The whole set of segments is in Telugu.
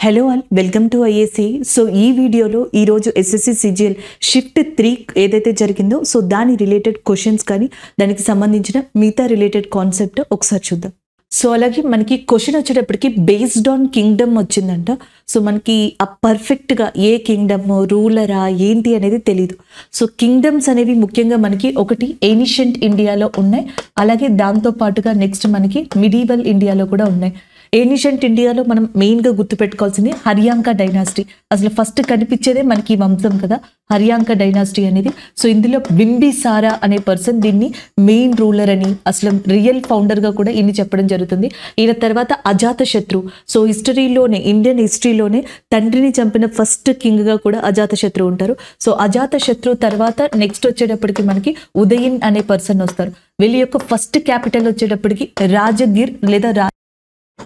Hello all welcome to IAC. So ఈ వీడియోలో ఈరోజు ఎస్ఎస్సి సిజిఎల్ షిఫ్ట్ 3 ఏదైతే జరిగిందో సో దాని రిలేటెడ్ క్వశ్చన్స్ కానీ దానికి సంబంధించిన మిగతా రిలేటెడ్ కాన్సెప్ట్ ఒకసారి చూద్దాం. సో అలాగే మనకి క్వశ్చన్ వచ్చేటప్పటికి బేస్డ్ ఆన్ కింగ్డమ్ వచ్చిందంట. సో మనకి ఆ పర్ఫెక్ట్గా ఏ కింగ్డమ్ రూలరా ఏంటి అనేది తెలీదు. సో కింగ్డమ్స్ అనేవి ముఖ్యంగా మనకి ఒకటి ఏన్షియంట్ ఇండియాలో ఉన్నాయి, అలాగే దాంతో పాటుగా నెక్స్ట్ మనకి మిడీవల్ ఇండియాలో కూడా ఉన్నాయి. ఏన్షియంట్ ఇండియాలో మనం మెయిన్గా గుర్తుపెట్టుకోవాల్సింది హర్యాంక డైనాసిటీ. అసలు ఫస్ట్ కనిపించేదే మనకి వంశం కదా, హర్యాంక డైనాసిటీ అనేది. సో ఇందులో బింబిసారా అనే పర్సన్ దీన్ని మెయిన్ రూలర్ అని, అసలు రియల్ ఫౌండర్గా కూడా ఈయన చెప్పడం జరుగుతుంది. ఈయన తర్వాత అజాత శత్రు. సో హిస్టరీలోనే ఇండియన్ హిస్టరీలోనే తండ్రిని చంపిన ఫస్ట్ కింగ్గా కూడా అజాత శత్రు ఉంటారు. సో అజాత శత్రు తర్వాత నెక్స్ట్ వచ్చేటప్పటికి మనకి ఉదయన్ అనే పర్సన్ వస్తారు. వీళ్ళ యొక్క ఫస్ట్ క్యాపిటల్ వచ్చేటప్పటికి రాజగిర్ లేదా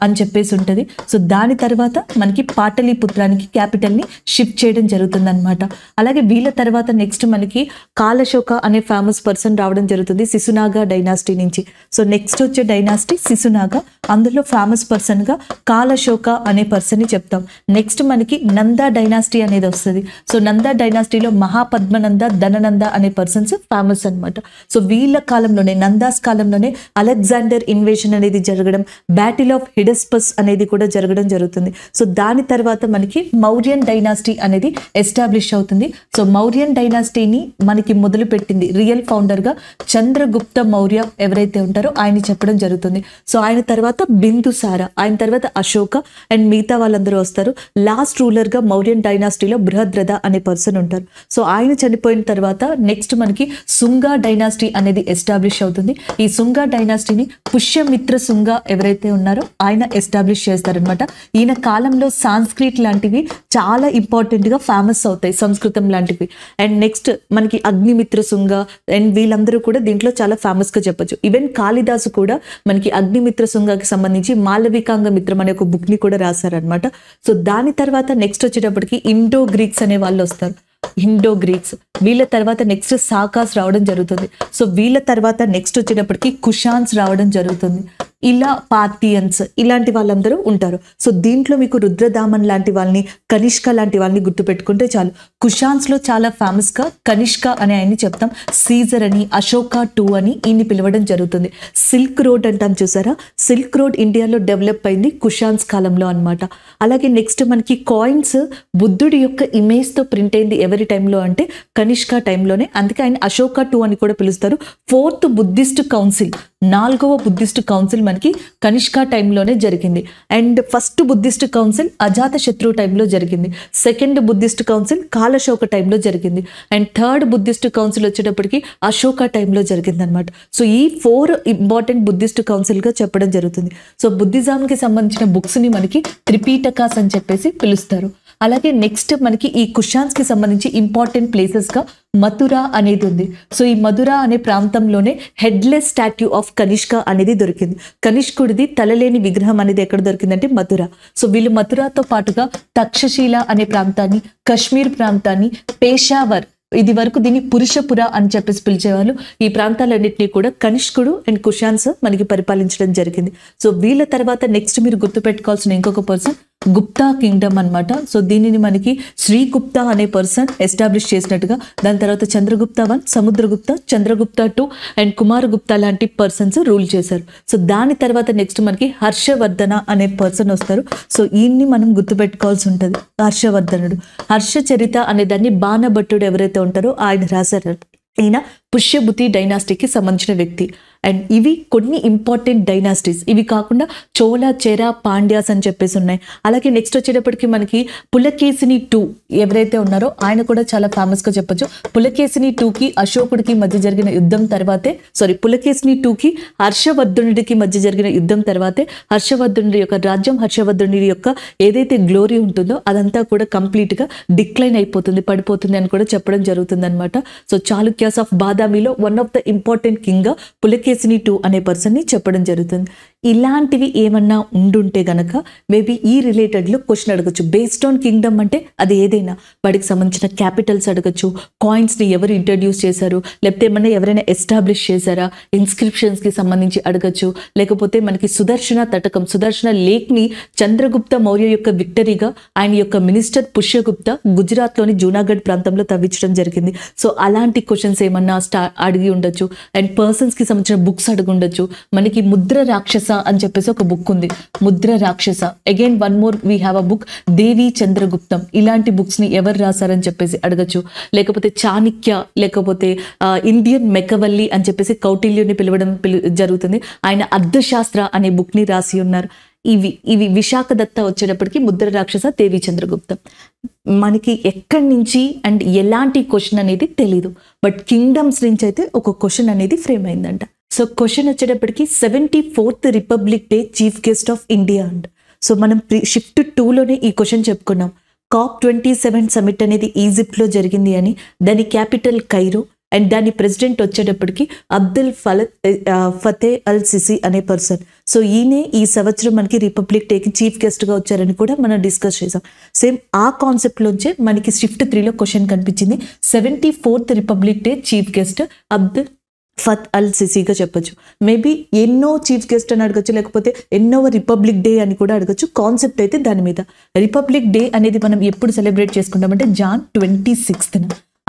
అని చెప్పేసి ఉంటుంది. సో దాని తర్వాత మనకి పాటలీపుత్రానికి క్యాపిటల్ని షిఫ్ట్ చేయడం జరుగుతుంది అనమాట. అలాగే వీళ్ళ తర్వాత నెక్స్ట్ మనకి కాలశోక అనే ఫేమస్ పర్సన్ రావడం జరుగుతుంది శిశునాగా డైనాసిటీ నుంచి. సో నెక్స్ట్ వచ్చే డైనాసిటీ శిశునాగా, అందులో ఫేమస్ పర్సన్గా కాలశోక అనే పర్సన్ని చెప్తాం. నెక్స్ట్ మనకి నందా డైనాసిటీ అనేది వస్తుంది. సో నందా డైనాసిటీలో మహాపద్మనంద, ధననంద అనే పర్సన్స్ ఫేమస్ అనమాట. సో వీళ్ళ కాలంలోనే నందాస్ కాలంలోనే అలెగ్జాండర్ ఇన్వేషన్ అనేది జరగడం, బ్యాటిల్ ఆఫ్ హిడస్పస్ అనేది కూడా జరగడం జరుగుతుంది. సో దాని తర్వాత మనకి మౌర్యన్ డైనాసిటీ అనేది ఎస్టాబ్లిష్ అవుతుంది. సో మౌర్యన్ డైనాసిటీని మనకి మొదలు పెట్టింది రియల్ ఫౌండర్గా చంద్రగుప్త మౌర్య ఎవరైతే ఉంటారో ఆయన చెప్పడం జరుగుతుంది. సో ఆయన తర్వాత బిందుసార, ఆయన తర్వాత అశోక అండ్ మిగతా వాళ్ళందరూ వస్తారు. లాస్ట్ రూలర్గా మౌర్యన్ డైనాసిటీలో బృహద్రథ అనే పర్సన్ ఉంటారు. సో ఆయన చనిపోయిన తర్వాత నెక్స్ట్ మనకి సుంగా డైనాసిటీ అనేది ఎస్టాబ్లిష్ అవుతుంది. ఈ సుంగా డైనాసిటీని పుష్యమిత్ర సుంగా ఎవరైతే ఉన్నారో ఆయన ఎస్టాబ్లిష్ చేస్తారనమాట. ఈయన కాలంలో సాంస్క్రిట్ లాంటివి చాలా ఇంపార్టెంట్గా ఫేమస్ అవుతాయి, సంస్కృతం లాంటివి. అండ్ నెక్స్ట్ మనకి అగ్నిమిత్ర శుంగ అండ్ వీళ్ళందరూ కూడా దీంట్లో చాలా ఫేమస్గా చెప్పొచ్చు. ఈవెన్ కాళిదాసు కూడా మనకి అగ్నిమిత్ర శుంగకి సంబంధించి మాలవికాంగ మిత్రం అనే ఒక బుక్ని కూడా రాశారనమాట. సో దాని తర్వాత నెక్స్ట్ వచ్చేటప్పటికి ఇండో గ్రీక్స్ అనే వాళ్ళు వస్తారు. ఇండో గ్రీక్స్ వీళ్ళ తర్వాత నెక్స్ట్ సాకాస్ రావడం జరుగుతుంది. సో వీళ్ళ తర్వాత నెక్స్ట్ వచ్చేటప్పటికి కుషాన్స్ రావడం జరుగుతుంది. ఇలా పార్థియన్స్ ఇలాంటి వాళ్ళందరూ ఉంటారు. సో దీంట్లో మీకు రుద్రదామన్ లాంటి వాళ్ళని, కనిష్క లాంటి వాళ్ళని గుర్తుపెట్టుకుంటే చాలు. కుషాన్స్లో చాలా ఫేమస్గా కనిష్క అనే ఆయన్ని చెప్తాం. సీజర్ అని, అశోక II అని ఈయన్ని పిలవడం జరుగుతుంది. సిల్క్ రోడ్ అంటాం చూసారా, సిల్క్ రోడ్ ఇండియాలో డెవలప్ అయింది కుషాన్స్ కాలంలో అనమాట. అలాగే నెక్స్ట్ మనకి కాయిన్స్ బుద్ధుడి యొక్క ఇమేజ్తో ప్రింట్ అయింది ఎవరి టైంలో అంటే కనిష్క టైంలోనే. అందుకే ఆయన అశోక II అని కూడా పిలుస్తారు. 4th బుద్ధిస్ట్ కౌన్సిల్, 4వ బుద్ధిస్ట్ కౌన్సిల్ మనకి కనిష్క టైంలోనే జరిగింది. అండ్ ఫస్ట్ బుద్ధిస్ట్ కౌన్సిల్ అజాత శత్రు టైంలో జరిగింది. సెకండ్ బుద్ధిస్ట్ కౌన్సిల్ కాలశోక టైంలో జరిగింది. అండ్ థర్డ్ బుద్ధిస్ట్ కౌన్సిల్ వచ్చేటప్పటికి అశోక టైంలో జరిగింది అనమాట. సో ఈ 4 ఇంపార్టెంట్ బుద్ధిస్ట్ కౌన్సిల్గా చెప్పడం జరుగుతుంది. సో బుద్ధిజంకి సంబంధించిన బుక్స్ని మనకి త్రిపీటకాస్ అని చెప్పేసి పిలుస్తారు. అలాగే నెక్స్ట్ మనకి ఈ కుషాన్స్కి సంబంధించి ఇంపార్టెంట్ ప్లేసెస్గా మథురా అనేది ఉంది. సో ఈ మథురా అనే ప్రాంతంలోనే హెడ్లెస్ స్టాట్యూ ఆఫ్ కనిష్క అనేది దొరికింది. కనిష్కుడిది తలలేని విగ్రహం అనేది ఎక్కడ దొరికిందంటే మథురా. సో వీళ్ళు మథురాతో పాటుగా తక్షశీల అనే ప్రాంతాన్ని, కశ్మీర్ ప్రాంతాన్ని, పేషావర్, ఇది వరకు దీన్ని పురుషపుర అని చెప్పేసి పిలిచేవాళ్ళు. ఈ ప్రాంతాలన్నింటినీ కూడా కనిష్కుడు అండ్ కుషాన్స్ మనకి పరిపాలించడం జరిగింది. సో వీళ్ళ తర్వాత నెక్స్ట్ మీరు గుర్తుపెట్టుకోవాల్సిన ఇంకొక పర్సన్ గుప్తా కింగ్డమ్ అనమాట. సో దీనిని మనకి శ్రీగుప్తా అనే పర్సన్ ఎస్టాబ్లిష్ చేసినట్టుగా, దాని తర్వాత Chandragupta I, Samudragupta, Chandragupta II and Kumaragupta లాంటి పర్సన్స్ రూల్ చేశారు. సో దాని తర్వాత నెక్స్ట్ మనకి హర్షవర్ధన అనే పర్సన్ వస్తారు. సో ఈయన్ని మనం గుర్తుపెట్టుకోవాల్సి ఉంటుంది. హర్షవర్ధనుడు, హర్ష చరిత అనే దాన్ని బాణభట్టుడు ఎవరైతే ఉంటారో ఆయన రాశారు. ఈయన పుష్యభుతి డైనాసిటీకి సంబంధించిన వ్యక్తి. అండ్ ఇవి కొన్ని ఇంపార్టెంట్ డైనాసిటీస్. ఇవి కాకుండా చోళ, చెర, పాండ్యాస్ అని చెప్పేసి ఉన్నాయి. అలాగే నెక్స్ట్ వచ్చేటప్పటికి మనకి పులకేశిని II ఎవరైతే ఉన్నారో ఆయన కూడా చాలా ఫేమస్గా చెప్పొచ్చు. పులకేశిని IIకి అశోకుడికి మధ్య జరిగిన యుద్ధం తర్వాతే, పులకేశిని IIకి హర్షవర్ధనుడికి మధ్య జరిగిన యుద్ధం తర్వాతే హర్షవర్ధనుడి యొక్క రాజ్యం, హర్షవర్ధనుడి యొక్క ఏదైతే గ్లోరీ ఉంటుందో అదంతా కూడా కంప్లీట్గా డిక్లైన్ అయిపోతుంది, పడిపోతుంది అని కూడా చెప్పడం జరుగుతుంది అనమాట. సో చాళుక్యాస్ ఆఫ్ బాదామిలో వన్ ఆఫ్ ద ఇంపార్టెంట్ కింగ్గా పులకేశిని II అనే పర్సన్ని చెప్పడం జరుగుతుంది. ఇలాంటివి ఏమన్నా ఉండుంటే గనక మేబీ ఈ రిలేటెడ్లో క్వశ్చన్ అడగచ్చు. బేస్డ్ ఆన్ కింగ్డమ్ అంటే అది ఏదైనా, వాటికి సంబంధించిన క్యాపిటల్స్ అడగచ్చు, కాయిన్స్ని ఎవరు ఇంట్రడ్యూస్ చేశారు, లేకపోతే ఏమన్నా ఎవరైనా ఎస్టాబ్లిష్ చేశారా, ఇన్స్క్రిప్షన్స్కి సంబంధించి అడగచ్చు. లేకపోతే మనకి సుదర్శన తటకం, సుదర్శన లేక్ని చంద్రగుప్త మౌర్య యొక్క విక్టరీగా ఆయన యొక్క మినిస్టర్ పుష్యగుప్త గుజరాత్లోని జూనాగఢ్ ప్రాంతంలో తవ్వించడం జరిగింది. సో అలాంటి క్వశ్చన్స్ ఏమన్నా అడిగి ఉండొచ్చు. అండ్ పర్సన్స్కి సంబంధించిన బుక్స్ అడిగి ఉండొచ్చు. మనకి ముద్ర రాక్షస అని చెప్పేసి ఒక బుక్ ఉంది, Mudra Rakshasa. Again one more we have a book Devi Chandraguptam. ఇలాంటి బుక్స్ ని ఎవరు రాశారని చెప్పేసి అడగచ్చు. లేకపోతే చాణక్య, లేకపోతే ఇండియన్ మెకవల్లి అని చెప్పేసి కౌటిల్యుని పిలవడం జరుగుతుంది. ఆయన అర్థశాస్త్ర అనే బుక్ ని రాసి ఉన్నారు. ఇవి విశాఖ దత్త వచ్చేటప్పటికి ముద్ర రాక్షస, దేవి చంద్రగుప్తం. మనకి ఎక్కడి నుంచి అండ్ ఎలాంటి క్వశ్చన్ అనేది తెలీదు, బట్ కింగ్డమ్స్ నుంచి అయితే ఒక క్వశ్చన్ అనేది ఫ్రేమ్ అయిందంట. సో క్వశ్చన్ వచ్చేటప్పటికి 74th republic day chief guest of India and so మనం షిఫ్ట్ 2లోనే ఈ క్వశ్చన్ చెప్పుకున్నాం. COP27 సమిట్ అనేది ఈజిప్ట్లో జరిగింది అని, దాని క్యాపిటల్ కైరో, అండ్ దాని ప్రెసిడెంట్ వచ్చేటప్పటికి అబ్దుల్ ఫతే అల్ సిసి అనే పర్సన్. సో ఈయనే ఈ సంవత్సరం మనకి రిపబ్లిక్ డేకి చీఫ్ గెస్ట్గా వచ్చారని కూడా మనం డిస్కస్ చేసాం. సేమ్ ఆ కాన్సెప్ట్లోంచే మనకి షిఫ్ట్ 3లో క్వశ్చన్ కనిపించింది. 74th republic day chief guest Abdul Fattah al సిసిగా చెప్పొచ్చు. మేబీ ఎన్నో చీఫ్ గెస్ట్ అని అడగచ్చు, లేకపోతే ఎన్నో రిపబ్లిక్ డే అని కూడా అడగచ్చు. కాన్సెప్ట్ అయితే దాని మీద. రిపబ్లిక్ డే అనేది మనం ఎప్పుడు సెలబ్రేట్ చేసుకుంటామంటే Jan 26th.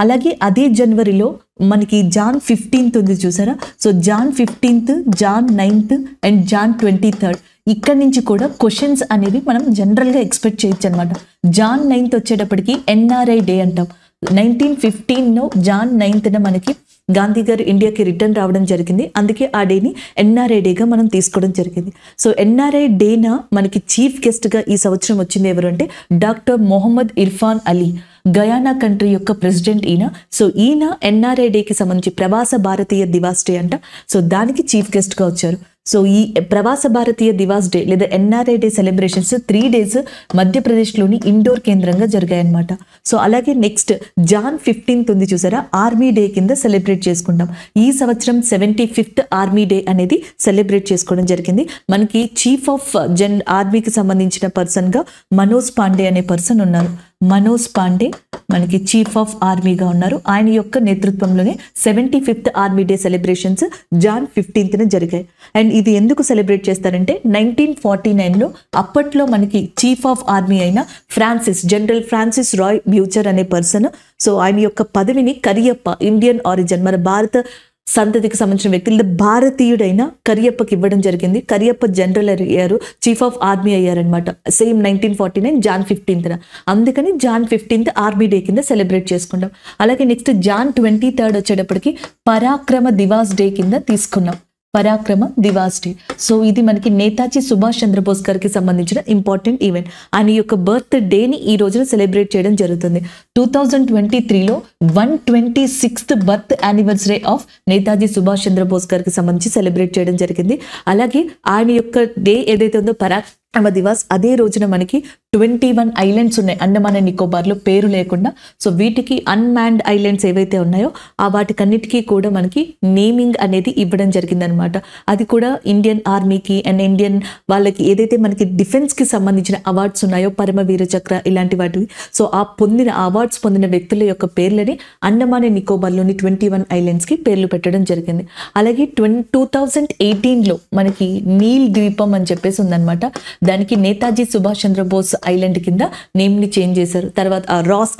అలాగే అదే జనవరిలో మనకి Jan 15th ఉంది చూసారా. So Jan 15th, Jan 9th and Jan 23rd ఇక్కడ నుంచి కూడా క్వశ్చన్స్ అనేవి మనం జనరల్గా ఎక్స్పెక్ట్ చేయొచ్చు అనమాట. Jan 9th వచ్చేటప్పటికి NRI డే అంటాం. 1915 Jan 9th మనకి గాంధీ గారు ఇండియాకి రిటర్న్ రావడం జరిగింది. అందుకే ఆ డేని NRI డేగా మనం తీసుకోవడం జరిగింది. సో NRI డేన మనకి చీఫ్ గెస్ట్గా ఈ సంవత్సరం వచ్చింది ఎవరు అంటే doctor Mohamed Irfaan Ali, Guyana country యొక్క ప్రెసిడెంట్ ఈయన. సో ఈయన NRI డేకి సంబంధించి ప్రవాస భారతీయ దివాస్ డే అంట. సో దానికి చీఫ్ గెస్ట్గా వచ్చారు. సో ఈ ప్రవాస భారతీయ దివాస్ డే లేదా NRI డే సెలబ్రేషన్స్ 3 days మధ్యప్రదేశ్లోని ఇండోర్ కేంద్రంగా జరిగాయన్నమాట. సో అలాగే నెక్స్ట్ Jan 15th ఉంది చూసారా, ఆర్మీ డే కింద సెలబ్రేట్ చేసుకుంటాం. ఈ సంవత్సరం 75th ఆర్మీ డే అనేది సెలబ్రేట్ చేసుకోవడం జరిగింది. మనకి చీఫ్ ఆఫ్ ఆర్మీకి సంబంధించిన పర్సన్గా మనోజ్ పాండే అనే పర్సన్ ఉన్నారు. మనోజ్ పాండే మనకి చీఫ్ ఆఫ్ ఆర్మీగా ఉన్నారు. ఆయన యొక్క నేతృత్వంలోనే 75th army day celebrations Jan 15th జరిగాయి. అండ్ ఇది ఎందుకు సెలబ్రేట్ చేస్తారంటే 1949లో అప్పట్లో మనకి చీఫ్ ఆఫ్ ఆర్మీ అయిన జనరల్ ఫ్రాన్సిస్ రాయ్ బ్యూచర్ అనే పర్సన్, సో ఆయన యొక్క పదవిని కరియప్ప, ఇండియన్ ఆరిజిన్ మన భారత సంతతికి సంబంధించిన వ్యక్తులు భారతీయుడైన కరియప్పకి ఇవ్వడం జరిగింది. కరియప్ప జనరల్ అయ్యారు, చీఫ్ ఆఫ్ ఆర్మీ అయ్యారనమాట. Same 1949 Jan 15th. అందుకని Jan 15th ఆర్మీ డే కింద సెలబ్రేట్ చేసుకుంటాం. అలాగే నెక్స్ట్ Jan 23rd వచ్చేటప్పటికి పరాక్రమ దివాస్ డే కింద తీసుకున్నాం. పరాక్రమ దివాస్ డే. సో ఇది మనకి నేతాజీ సుభాష్ చంద్రబోస్ గారికి సంబంధించిన ఇంపార్టెంట్ ఈవెంట్. ఆయన యొక్క బర్త్ డేని ఈ రోజున సెలబ్రేట్ చేయడం జరుగుతుంది. 2023లో 126th birth anniversary of Netaji Subhash Chandra Bose గారికి సంబంధించి సెలబ్రేట్ చేయడం జరిగింది. అలాగే ఆయన యొక్క డే ఏదైతే ఉందో పరాక్రమ దివాస్, అదే రోజున మనకి 21 ఐలాండ్స్ ఉన్నాయి అండమాన్ అండ్ నికోబార్లో పేరు లేకుండా. సో వీటికి అన్మాన్డ్ ఐలాండ్స్ ఏవైతే ఉన్నాయో ఆ వాటికన్నిటికీ కూడా మనకి నేమింగ్ అనేది ఇవ్వడం జరిగిందనమాట. అది కూడా ఇండియన్ ఆర్మీకి అండ్ ఇండియన్ వాళ్ళకి ఏదైతే మనకి డిఫెన్స్కి సంబంధించిన అవార్డ్స్ ఉన్నాయో పరమవీర చక్ర ఇలాంటి వాటివి, సో ఆ అవార్డ్స్ పొందిన వ్యక్తుల యొక్క పేర్లని అండమాన్ అండ్ నికోబార్లోని 21 ఐలాండ్స్కి పేర్లు పెట్టడం జరిగింది. అలాగే 2018లో మనకి నీల్ ద్వీపం అని చెప్పేసి ఉందన్నమాట. దానికి నేతాజీ సుభాష్ చంద్రబోస్ ఐలాండ్ కింద నేమ్ ని చేంజ్ చేశారు. తర్వాత రాస్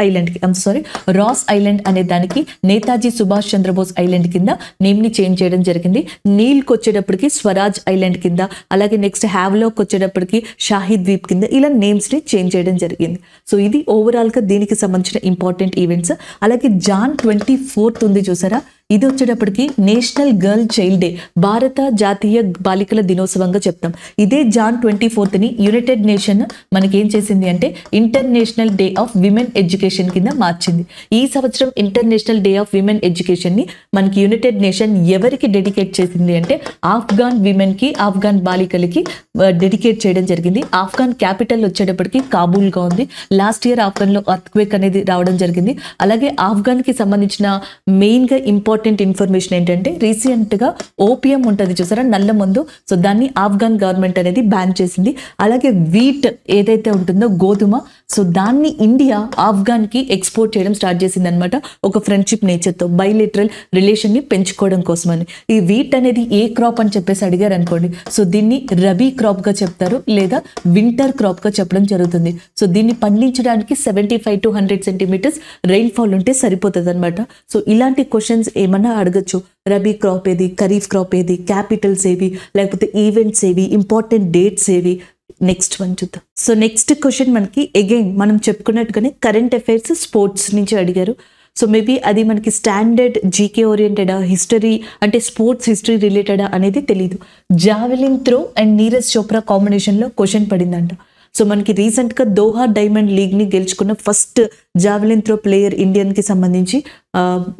ఐలాండ్ అనే దానికి నేతాజీ సుభాష్ చంద్రబోస్ ఐలాండ్ కింద నేమ్ ని చేంజ్ చేయడం జరిగింది. నీల్కి వచ్చేటప్పటికి స్వరాజ్ ఐలాండ్ కింద, అలాగే నెక్స్ట్ హ్యావ్లోకి వచ్చేటప్పటికి షాహీ ద్వీప్ కింద ఇలా నేమ్స్ ని చేంజ్ చేయడం జరిగింది. సో ఇది ఓవరాల్ గా దీనికి సంబంధించిన ఇంపార్టెంట్ ఈవెంట్స్. అలాగే Jan 24th ఉంది చూసారా, ఇది వచ్చేటప్పటికి నేషనల్ గర్ల్ చైల్డ్ డే, భారత జాతీయ బాలికల దినోత్సవంగా చెప్తాం. ఇదే Jan 24th యునైటెడ్ నేషన్ మనకి ఏం చేసింది అంటే international day of women education కింద మార్చింది. ఈ సంవత్సరం international day of women education ని మనకి యునైటెడ్ నేషన్ ఎవరికి డెడికేట్ చేసింది అంటే ఆఫ్ఘాన్ విమెన్ కి, ఆఫ్ఘాన్ బాలికలకి డెడికేట్ చేయడం జరిగింది. ఆఫ్ఘాన్ క్యాపిటల్ వచ్చేటప్పటికి కాబూల్ గా ఉంది. లాస్ట్ ఇయర్ ఆఫ్ఘాన్ లో అర్త్క్వేక్ అనేది రావడం జరిగింది. అలాగే ఆఫ్ఘాన్ కి సంబంధించిన మెయిన్ గా ఇంపార్టెంట్ ఇంపార్టెంట్ ఇన్ఫర్మేషన్ ఏంటంటే రీసెంట్గా ఓపియం ఉంటుంది చూసారా నల్ల మందు, సో దాన్ని ఆఫ్ఘన్ గవర్నమెంట్ అనేది బ్యాన్ చేసింది. అలాగే వీట్ ఏదైతే ఉంటుందో గోధుమ, సో దాన్ని ఇండియా ఆఫ్ఘన్కి ఎక్స్పోర్ట్ చేయడం స్టార్ట్ చేసింది అనమాట, ఒక ఫ్రెండ్షిప్ నేచర్తో బైలేటరల్ రిలేషన్ని పెంచుకోవడం కోసమని. ఈ వీట్ అనేది ఏ క్రాప్ అని చెప్పేసి అడిగారు అనుకోండి, సో దీన్ని రబీ క్రాప్గా చెప్తారు లేదా వింటర్ క్రాప్గా చెప్పడం జరుగుతుంది. సో దీన్ని పండించడానికి 75 to 100 సెంటీమీటర్స్ రెయిన్ఫాల్ ఉంటే సరిపోతుంది అనమాట. సో ఇలాంటి క్వశ్చన్స్ ఏమన్నా అడగచ్చు. రబీ క్రాప్ ఏది, ఖరీఫ్ క్రాప్ ఏది, క్యాపిటల్స్ ఏవి, లేకపోతే ఈవెంట్స్ ఏవి, ఇంపార్టెంట్ డేట్స్ ఏవి. నెక్స్ట్ వన్ చూద్దాం. సో నెక్స్ట్ క్వశ్చన్ మనకి అగైన్ మనం చెప్పుకున్నట్టుగానే కరెంట్ అఫైర్స్ స్పోర్ట్స్ నుంచి అడిగారు. సో మేబీ అది మనకి స్టాండర్డ్ జీకే ఓరియంటెడా, హిస్టరీ అంటే స్పోర్ట్స్ హిస్టరీ రిలేటెడా అనేది తెలియదు. Javelin throw and Neeraj Chopra కాంబినేషన్లో క్వశ్చన్ పడిందంట. సో మనకి రీసెంట్గా దోహా డైమండ్ లీగ్ని గెలుచుకున్న ఫస్ట్ జావెలిన్ త్రో ప్లేయర్ ఇండియన్కి సంబంధించి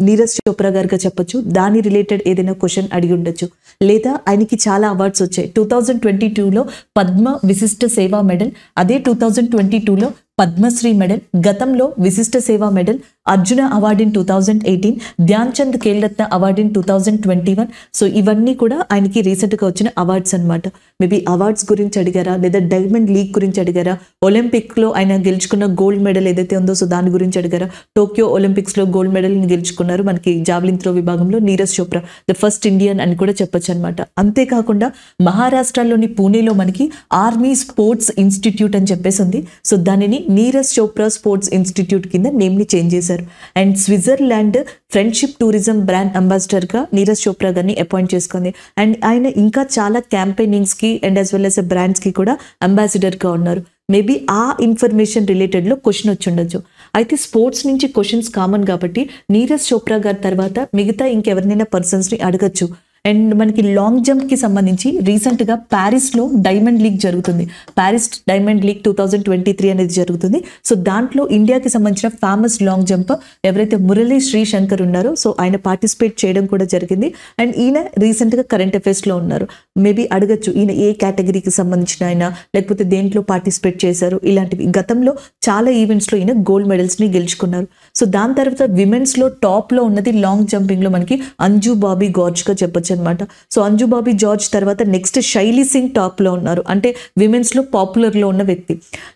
నీరజ్ చోప్రా గారిగా చెప్పొచ్చు. దాని రిలేటెడ్ ఏదైనా క్వశ్చన్ అడిగి ఉండొచ్చు. లేదా ఆయనకి చాలా అవార్డ్స్ వచ్చాయి. 2022లో పద్మ విశిష్ట సేవా మెడల్, అదే 2022లో పద్మశ్రీ మెడల్, గతంలో విశిష్ట సేవా medal, Arjuna award in 2018, Dhyan Chand Khel Ratna award in 2021. So ఇవన్నీ కూడా ఆయనకి రీసెంట్గా వచ్చిన అవార్డ్స్ అనమాట. మేబీ అవార్డ్స్ గురించి అడిగారా, లేదా డైమండ్ లీగ్ గురించి అడిగారా, ఒలింపిక్లో ఆయన గెలుచుకున్న గోల్డ్ మెడల్ ఏదైతే ఉందో సో దాని గురించి అడిగారా. టోక్యో ఒలింపిక్స్లో గోల్డ్ మెడల్ గెలుచుకున్నారు మనకి జావెలిన్ త్రో విభాగంలో Neeraj Chopra, the first Indian అని కూడా చెప్పొచ్చు అనమాట. అంతేకాకుండా మహారాష్ట్రలోని పూణేలో మనకి ఆర్మీ స్పోర్ట్స్ ఇన్స్టిట్యూట్ అని చెప్పేసి ఉంది. సో దానిని నీరజ్ చోప్రా స్పోర్ట్స్ ఇన్స్టిట్యూట్ కింద నేమ్ని చేంజ్ చేశారు. And Switzerland friendship tourism brand అంబాసిడర్గా నీరజ్ చోప్రా గారిని అపాయింట్ చేసుకుంది. అండ్ ఆయన ఇంకా చాలా క్యాంపెయినింగ్స్కి అండ్ యాజ్ వెల్ యాజ్ బ్రాండ్స్కి కూడా అంబాసిడర్గా ఉన్నారు. మేబీ ఆ ఇన్ఫర్మేషన్ రిలేటెడ్లో క్వశ్చన్ వచ్చి ఉండొచ్చు. అయితే స్పోర్ట్స్ నుంచి క్వశ్చన్స్ కామన్ కాబట్టి నీరజ్ చోప్రా గారి తర్వాత మిగతా ఇంకెవరినైనా పర్సన్స్ని అడగచ్చు. అండ్ మనకి లాంగ్ జంప్కి సంబంధించి రీసెంట్గా ప్యారిస్లో డైమండ్ లీగ్ జరుగుతుంది. ప్యారిస్ డైమండ్ లీగ్ 2023 అనేది జరుగుతుంది. సో దాంట్లో ఇండియాకి సంబంధించిన ఫేమస్ లాంగ్ జంప్ ఎవరైతే మురళీ శ్రీశంకర్ ఉన్నారో సో ఆయన పార్టిసిపేట్ చేయడం కూడా జరిగింది. అండ్ ఈయన రీసెంట్గా కరెంట్ అఫైర్స్లో ఉన్నారు. మేబీ అడగచ్చు ఈయన ఏ కేటగిరీకి సంబంధించిన ఆయన, లేకపోతే దేంట్లో పార్టిసిపేట్ చేశారు, ఇలాంటివి. గతంలో చాలా ఈవెంట్స్లో ఈయన గోల్డ్ మెడల్స్ని గెలుచుకున్నారు. సో దాని తర్వాత విమెన్స్లో టాప్లో ఉన్నది లాంగ్ జంపింగ్లో మనకి అంజు బాబీ గార్జ్గా చెప్పొచ్చు అనమాట. సో అంజు బాబీ జార్జ్ తర్వాత నెక్స్ట్ శైలి సింగ్ టాప్ లో ఉన్నారు, అంటే విమెన్స్ లో పాపులర్ లో ఉన్న వ్యక్తి.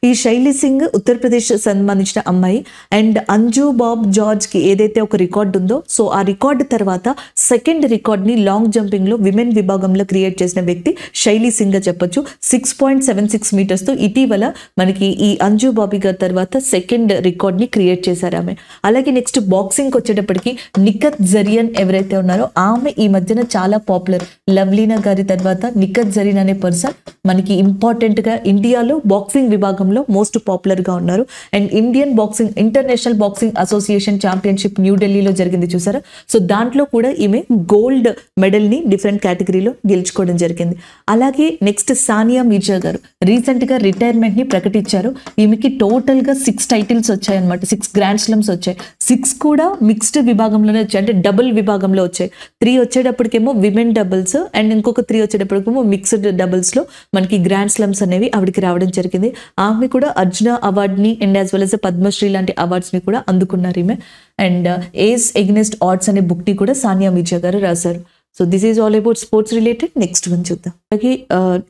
ఈ శైలి సింగ్ ఉత్తరప్రదేశ్ సంబంధించిన అమ్మాయి. అండ్ అంజు బాబ్ జార్జ్ కి ఏదైతే ఒక రికార్డ్ ఉందో సో ఆ రికార్డు తర్వాత సెకండ్ రికార్డ్ ని లాంగ్ జంపింగ్ లో విమెన్ విభాగంలో క్రియేట్ చేసిన వ్యక్తి శైలి సింగ్ గా చెప్పొచ్చు. 6.76 మీటర్స్ తో ఇటీవల మనకి ఈ అంజు బాబీ గారి తర్వాత సెకండ్ రికార్డ్ ని క్రియేట్ చేశారు ఆమె. అలాగే నెక్స్ట్ బాక్సింగ్ వచ్చేటప్పటికి నిఖత్ జరియన్ ఎవరైతే ఉన్నారో ఆమె ఈ మధ్యన చాలా పాపులర్. లవ్లీనా గారి తర్వాత నిఖత్ జరీన్ అనే పర్సన్ మనకి ఇంపార్టెంట్ గా ఇండియాలో బాక్సింగ్ విభాగంలో మోస్ట్ పాపులర్ గా ఉన్నారు. And Indian boxing international boxing association championship న్యూఢిల్లీలో జరిగింది చూసారా. సో దాంట్లో కూడా ఈమె గోల్డ్ మెడల్ ని డిఫరెంట్ కేటగిరీలో గెలుచుకోవడం జరిగింది. అలాగే నెక్స్ట్ సానియా మీర్జా గారు రీసెంట్ గా రిటైర్మెంట్ ని ప్రకటించారు. ఈమెకి టోటల్ గా 6 టైటిల్స్ వచ్చాయి అనమాట, 6 గ్రాండ్ స్లమ్స్ వచ్చాయి. 6 కూడా మిక్స్డ్ విభాగంలోనే వచ్చాయి, అంటే డబుల్ విభాగంలో వచ్చాయి. 3 వచ్చేటప్పటికేమో విమెన్ డబుల్స్ అండ్ ఇంకొక 3 వచ్చేటప్పటికేమో మిక్స్డ్ డబుల్స్ లో మనకి గ్రాండ్ స్లమ్స్ అనేవి ఆవిడకి రావడం జరిగింది. ఆమె కూడా అర్జున అవార్డ్ని and as well as Padmashri లాంటి అవార్డ్స్ ని కూడా అందుకున్నారు ఈమె. అండ్ ఏస్ ఎగ్నెస్ట్ ఆడ్స్ అనే బుక్ ని కూడా సానియా మీర్జా గారు రాశారు. So this is all about sports related. Next one చూద్దాం. అలాగే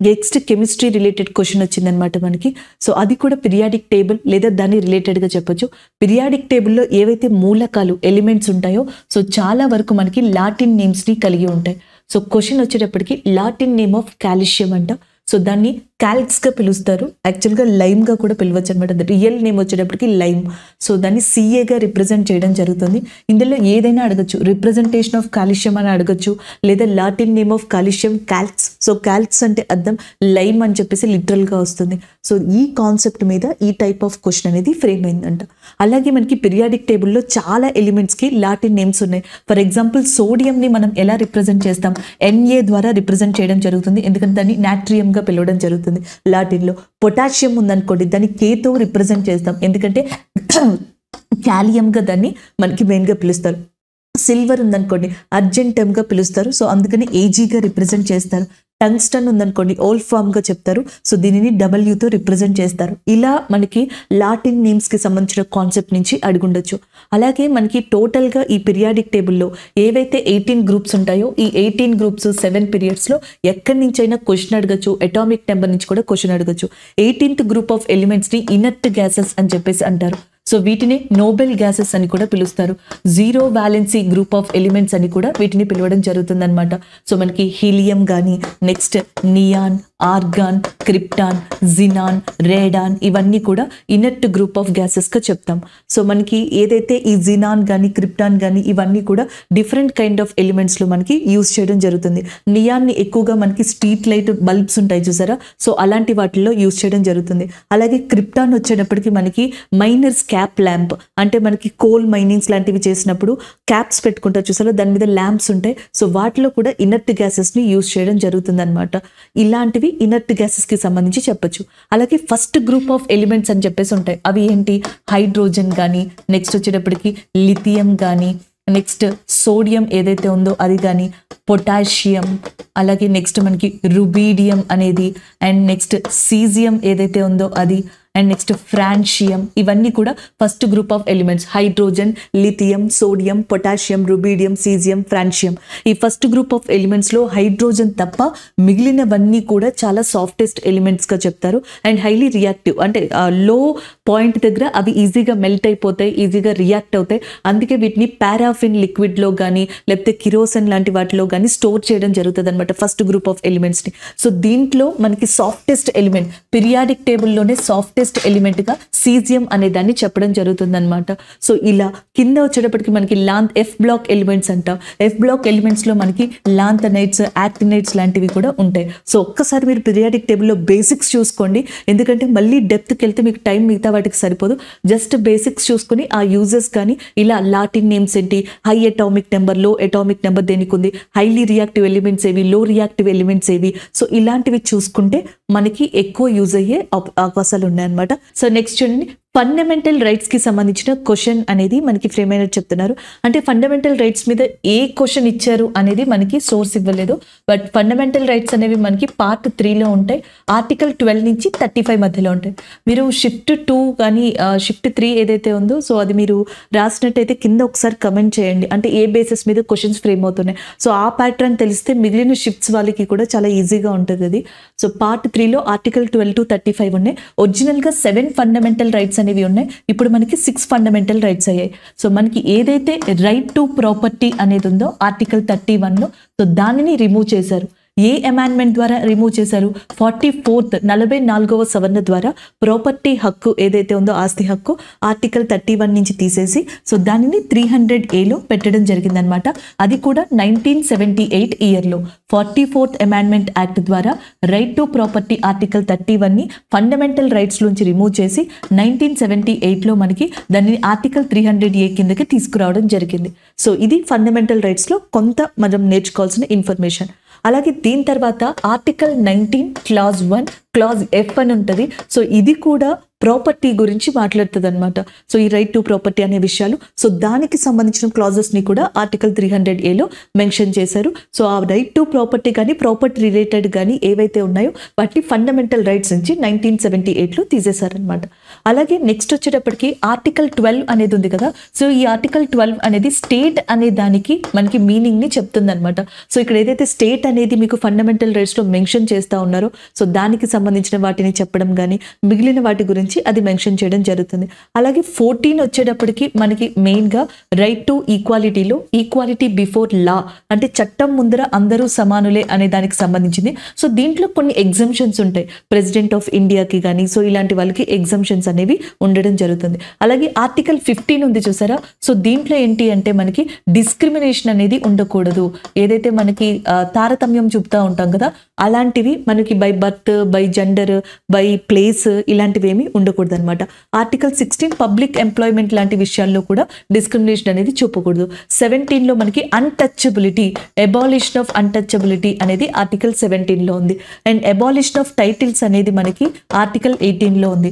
నెక్స్ట్ కెమిస్ట్రీ రిలేటెడ్ క్వశ్చన్ వచ్చిందనమాట మనకి. సో అది కూడా పీరియాడిక్ టేబుల్ లేదా దాన్ని రిలేటెడ్గా చెప్పొచ్చు. పీరియాడిక్ టేబుల్లో ఏవైతే మూలకాలు ఎలిమెంట్స్ ఉంటాయో సో చాలా వరకు మనకి లాటిన్ నేమ్స్ని కలిగి ఉంటాయి. సో క్వశ్చన్ వచ్చేటప్పటికి లాటిన్ నేమ్ ఆఫ్ కాల్షియం అంట. సో దాన్ని క్యాల్క్స్గా పిలుస్తారు, యాక్చువల్గా లైమ్గా కూడా పిలవచ్చు అనమాట. రియల్ నేమ్ వచ్చేటప్పటికి లైమ్. సో దాన్ని సిఏగా రిప్రజెంట్ చేయడం జరుగుతుంది. ఇందులో ఏదైనా అడగచ్చు, రిప్రజెంటేషన్ ఆఫ్ కాల్షియం అని అడగచ్చు, లేదా Latin name of calcium calx. So calx అంటే అర్థం లైమ్ అని చెప్పేసి లిటరల్గా వస్తుంది. సో ఈ కాన్సెప్ట్ మీద ఈ టైప్ ఆఫ్ క్వశ్చన్ అనేది ఫ్రేమ్ అయిందంట. అలాగే మనకి పీరియాడిక్ టేబుల్లో చాలా ఎలిమెంట్స్కి లాటిన్ నేమ్స్ ఉన్నాయి. ఫర్ ఎగ్జాంపుల్ సోడియంని మనం ఎలా రిప్రజెంట్ చేస్తాం, NA ద్వారా రిప్రజెంట్ చేయడం జరుగుతుంది, ఎందుకంటే దాన్ని నాట్రియంగా పిలవడం జరుగుతుంది లాటిన్లో. పొటాషియం ఉందనుకోండి దాన్ని K తో రిప్రజెంట్ చేస్తాం, ఎందుకంటే క్యాలియంగా దాన్ని మనకి మెయిన్గా పిలుస్తారు. సిల్వర్ ఉందనుకోండి అర్జెంటమ్గా పిలుస్తారు, సో అందుకని AGగా రిప్రజెంట్ చేస్తారు. టంగ్స్టన్ ఉందనుకోండి ఓల్ ఫామ్ గా చెప్తారు. సో దీనిని డబ్ల్యూతో రిప్రజెంట్ చేస్తారు. ఇలా మనకి లాటిన్ నేమ్స్ కి సంబంధించిన కాన్సెప్ట్ నుంచి అడుగుండొచ్చు. అలాగే మనకి టోటల్ గా ఈ పీరియాడిక్ టేబుల్లో ఏవైతే 18 గ్రూప్స్ ఉంటాయో ఈ 18 గ్రూప్స్ 7 పీరియడ్స్ లో ఎక్కడి నుంచి అయినా క్వశ్చన్ అడగచ్చు. అటామిక్ నెంబర్ నుంచి కూడా క్వశ్చన్ అడగచ్చు. 18th గ్రూప్ ఆఫ్ ఎలిమెంట్స్ ని ఇనర్ట్ గ్యాసెస్ అని చెప్పేసి అంటారు. సో వీటిని నోబెల్ గ్యాసెస్ అని కూడా పిలుస్తారు. Zero valency group of elements అని కూడా వీటిని పిలవడం జరుగుతుంది అనమాట. సో మనకి హీలియం కానీ, next neon, organ, krypton, xenon, radon ఇవన్నీ కూడా ఇనర్ట్ గ్రూప్ ఆఫ్ గ్యాసెస్ గా చెప్తాం. సో మనకి ఏదైతే ఈ జినాన్ కానీ, క్రిప్టాన్ కానీ ఇవన్నీ కూడా డిఫరెంట్ కైండ్ ఆఫ్ ఎలిమెంట్స్ లో మనకి యూజ్ చేయడం జరుగుతుంది. నియాన్ని ఎక్కువగా మనకి స్ట్రీట్ లైట్ బల్బ్స్ ఉంటాయి చూసారా, సో అలాంటి వాటిల్లో యూజ్ చేయడం జరుగుతుంది. అలాగే క్రిప్టాన్ వచ్చేటప్పటికి మనకి మైనర్స్ క్యాప్ ల్యాంప్, అంటే మనకి కోల్ మైనింగ్స్ లాంటివి చేసినప్పుడు క్యాప్స్ పెట్టుకుంటారు చూసారా, దాని మీద ల్యాంప్స్ ఉంటాయి. సో వాటిలో కూడా ఇనర్ట్ గ్యాసెస్ ని యూజ్ చేయడం జరుగుతుంది అనమాట. ఇలాంటివి ఇనర్ట్ గ్యాసెస్ కి సంబంధించి చెప్పొచ్చు. అలాగే ఫస్ట్ గ్రూప్ ఆఫ్ ఎలిమెంట్స్ అని చెప్పేసి ఉంటాయి. అవి ఏంటి? హైడ్రోజన్ కానీ, నెక్స్ట్ వచ్చేటప్పటికి లిథియం కానీ, నెక్స్ట్ సోడియం ఏదైతే ఉందో అది కానీ, పొటాషియం, అలాగే నెక్స్ట్ మనకి రుబీడియం అనేది, అండ్ నెక్స్ట్ సీజియం ఏదైతే ఉందో అది, అండ్ నెక్స్ట్ ఫ్రాన్షియం. ఇవన్నీ కూడా first group of elements. Hydrogen, lithium, sodium, potassium, rubidium, caesium, francium. ఈ ఫస్ట్ గ్రూప్ ఆఫ్ ఎలిమెంట్స్ లో హైడ్రోజన్ తప్ప మిగిలినవన్నీ కూడా చాలా సాఫ్టెస్ట్ ఎలిమెంట్స్ గా చెప్తారు. అండ్ హైలీ రియాక్టివ్, అంటే లో పాయింట్ దగ్గర అవి ఈజీగా మెల్ట్ అయిపోతాయి, ఈజీగా రియాక్ట్ అవుతాయి. అందుకే వీటిని పారాఫిన్ లిక్విడ్ లో కానీ, లేకపోతే కిరోసిన్ లాంటి వాటిలో కానీ స్టోర్ చేయడం జరుగుతుంది అనమాట ఫస్ట్ గ్రూప్ ఆఫ్ ఎలిమెంట్స్ ని. సో దీంట్లో మనకి సాఫ్టెస్ట్ ఎలిమెంట్, పీరియాడిక్ టేబుల్లోనే సాఫ్టెస్ట్ ఎలిమెంట్ గా సీజియం అనే దాన్ని చెప్పడం జరుగుతుంది అనమాట. సో ఇలా కింద వచ్చేటప్పటికి మనకి ఎఫ్ బ్లాక్ ఎలిమెంట్స్ అంటాం. ఎఫ్ బ్లాక్ ఎలిమెంట్స్ లో మనకి లాంథనైట్స్, యాక్టినైట్స్ లాంటివి కూడా ఉంటాయి. సో ఒక్కసారి మీరు పీరియాడిక్ టేబుల్లో బేసిక్స్ చూసుకోండి, ఎందుకంటే మళ్ళీ డెప్త్కి వెళ్తే మీకు టైం మిగతా వాటికి సరిపోదు. జస్ట్ బేసిక్స్ చూసుకుని ఆ యూజెస్ కానీ, ఇలా లాటిన్ నేమ్స్ ఏంటి, హై అటామిక్ నెంబర్, లో అటామిక్ నెంబర్ దేనికి ఉంది, హైలీ రియాక్టివ్ ఎలిమెంట్స్ ఏవి, లో రియాక్టివ్ ఎలిమెంట్స్ ఏవి, సో ఇలాంటివి చూసుకుంటే మనకి ఎక్కువ యూజ్ అయ్యే అవకాశాలు ఉన్నాయన్నమాట. సో నెక్స్ట్ చూడండి, ఫండమెంటల్ రైట్స్ కి సంబంధించిన క్వశ్చన్ అనేది మనకి ఫ్రేమ్ అయినట్టు చెప్తున్నారు. అంటే ఫండమెంటల్ రైట్స్ మీద ఏ క్వశ్చన్ ఇచ్చారు అనేది మనకి సోర్స్ ఇవ్వలేదు. బట్ ఫండమెంటల్ రైట్స్ అనేవి మనకి పార్ట్ 3లో ఉంటాయి. ఆర్టికల్ 12 నుంచి 35 మధ్యలో ఉంటాయి. మీరు షిఫ్ట్ 2 కానీ షిఫ్ట్ 3 ఏదైతే ఉందో, సో అది మీరు రాసినట్టయితే కింద ఒకసారి కమెంట్ చేయండి. అంటే ఏ బేసిస్ మీద క్వశ్చన్స్ ఫ్రేమ్ అవుతున్నాయి, సో ఆ ప్యాటర్న్ తెలిస్తే మిగిలిన షిఫ్ట్స్ వాళ్ళకి కూడా చాలా ఈజీగా ఉంటుంది అది. సో పార్ట్ 3లో ఆర్టికల్ 12 to 35 ఉన్నాయి. ఒరిజినల్ గా 7 ఫండమెంటల్ రైట్స్ అనేవి ఉన్నాయి. ఇప్పుడు మనకి 6 ఫండమెంటల్ రైట్స్ అయ్యాయి. సో మనకి ఏదైతే రైట్ టు ప్రాపర్టీ అనేది ఉందో ఆర్టికల్ 31లో, సో దానిని రిమూవ్ చేశారు. ఏ అమెండ్మెంట్ ద్వారా రిమూవ్ చేశారు? 44వ సవరణ ద్వారా ప్రాపర్టీ హక్కు ఏదైతే ఉందో, ఆస్తి హక్కు ఆర్టికల్ 31 నుంచి తీసేసి, సో దానిని 300A పెట్టడం జరిగిందనమాట. అది కూడా 1978 ఇయర్లో 44th అమెండ్మెంట్ యాక్ట్ ద్వారా రైట్ టు ప్రాపర్టీ ఆర్టికల్ 31ని ఫండమెంటల్ రైట్స్ నుంచి రిమూవ్ చేసి 1978లో మనకి దానిని ఆర్టికల్ 300A కిందకి తీసుకురావడం జరిగింది. సో ఇది ఫండమెంటల్ రైట్స్లో కొంత మనం నేర్చుకోవాల్సిన ఇన్ఫర్మేషన్. అలాగే దీని తర్వాత ఆర్టికల్ 19 క్లాజ్ 1 క్లాజ్ F అని ఉంటుంది. సో ఇది కూడా ప్రాపర్టీ గురించి మాట్లాడుతుంది అనమాట. సో ఈ రైట్ టు ప్రాపర్టీ అనే విషయాలు, సో దానికి సంబంధించిన క్లాజెస్ ని కూడా ఆర్టికల్ 300A మెన్షన్ చేశారు. సో ఆ రైట్ టు ప్రాపర్టీ కానీ, ప్రాపర్టీ రిలేటెడ్ కానీ ఏవైతే ఉన్నాయో వాటిని ఫండమెంటల్ రైట్స్ నుంచి 1978లో తీసేశారనమాట. అలాగే నెక్స్ట్ వచ్చేటప్పటికి ఆర్టికల్ 12 అనేది ఉంది కదా. సో ఈ ఆర్టికల్ 12 అనేది స్టేట్ అనే దానికి మనకి మీనింగ్ ని చెప్తుంది అనమాట. సో ఇక్కడ ఏదైతే స్టేట్ అనేది మీకు ఫండమెంటల్ రైట్స్ లో మెన్షన్ చేస్తా ఉన్నారో, సో దానికి సంబంధించిన వాటిని చెప్పడం కానీ, మిగిలిన వాటి గురించి అది మెన్షన్ చేయడం జరుగుతుంది. అలాగే 14 వచ్చేటప్పటికి మనకి మెయిన్ గా రైట్ టు ఈక్వాలిటీలో ఈక్వాలిటీ బిఫోర్ లా, అంటే చట్టం ముందర అందరూ సమానులే అనే దానికి సంబంధించింది. సో దీంట్లో కొన్ని ఎగ్జంప్షన్స్ ఉంటాయి ప్రెసిడెంట్ ఆఫ్ ఇండియాకి కానీ, సో ఇలాంటి వాళ్ళకి ఎగ్జంప్షన్స్ అనేవి ఉండడం జరుగుతుంది. అలాగే ఆర్టికల్ 15 ఉంది చూసారా. సో దీంట్లో ఏంటి అంటే మనకి డిస్క్రిమినేషన్ అనేది ఉండకూడదు. ఏదైతే మనకి తారతమ్యం చూపుతా ఉంటాం కదా, అలాంటివి మనకి by birth, by gender, by place ఇలాంటివి ఏమి ఉండకూడదు అనమాట. ఆర్టికల్ 16 పబ్లిక్ ఎంప్లాయ్మెంట్ లాంటి విషయాల్లో కూడా డిస్క్రిమినేషన్ అనేది చూపకూడదు. 17లో మనకి అన్టచబిలిటీ, అబాలిషన్ ఆఫ్ అన్టచబిలిటీ అనేది ఆర్టికల్ 17లో ఉంది. అండ్ అబాలిషన్ ఆఫ్ టైటిల్స్ అనేది మనకి ఆర్టికల్ 18లో ఉంది.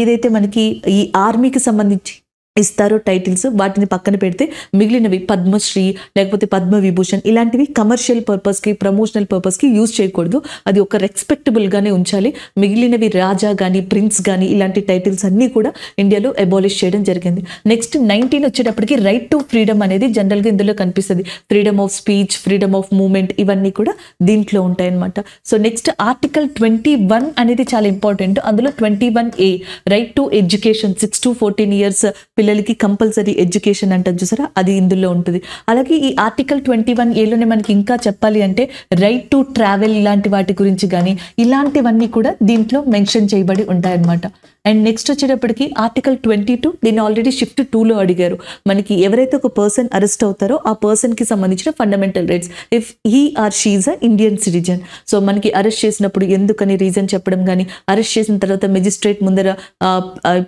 ఏదైతే మనకి ఈ ఆర్మీకి సంబంధించి ఇస్తారో టైటిల్స్, వాటిని పక్కన పెడితే మిగిలినవి పద్మశ్రీ లేకపోతే పద్మ విభూషణ్ ఇలాంటివి కమర్షియల్ పర్పస్కి, ప్రమోషనల్ పర్పస్కి యూజ్ చేయకూడదు. అది ఒక రెస్పెక్టబుల్గానే ఉంచాలి. మిగిలినవి రాజా కానీ, ప్రిన్స్ కానీ ఇలాంటి టైటిల్స్ అన్నీ కూడా ఇండియాలో అబాలిష్ చేయడం జరిగింది. నెక్స్ట్ 19 వచ్చేటప్పటికి రైట్ టు ఫ్రీడమ్ అనేది జనరల్గా ఇందులో కనిపిస్తుంది. Freedom of speech, freedom of movement ఇవన్నీ కూడా దీంట్లో ఉంటాయన్నమాట. సో నెక్స్ట్ ఆర్టికల్ 21 అనేది చాలా ఇంపార్టెంట్. అందులో 21A right to education, 6 to 14 years పిల్లలకి కంపల్సరీ ఎడ్యుకేషన్ అంటారు చూసారా, అది ఇందులో ఉంటుంది. అలాగే ఈ ఆర్టికల్ 21Aలోనే మనకి ఇంకా చెప్పాలి అంటే రైట్ టు ట్రావెల్ ఇలాంటి వాటి గురించి కానీ ఇలాంటివన్నీ కూడా దీంట్లో మెన్షన్ చేయబడి ఉంటాయన్నమాట. అండ్ నెక్స్ట్ వచ్చేటప్పటికి ఆర్టికల్ 22 దీన్ని ఆల్రెడీ షిఫ్ట్ 2లో అడిగారు. మనకి ఎవరైతే ఒక పర్సన్ అరెస్ట్ అవుతారో ఆ పర్సన్కి సంబంధించిన fundamental rights if he or she is a Indian citizen. So మనకి అరెస్ట్ చేసినప్పుడు ఎందుకని రీజన్ చెప్పడం కానీ, అరెస్ట్ చేసిన తర్వాత మెజిస్ట్రేట్ ముందర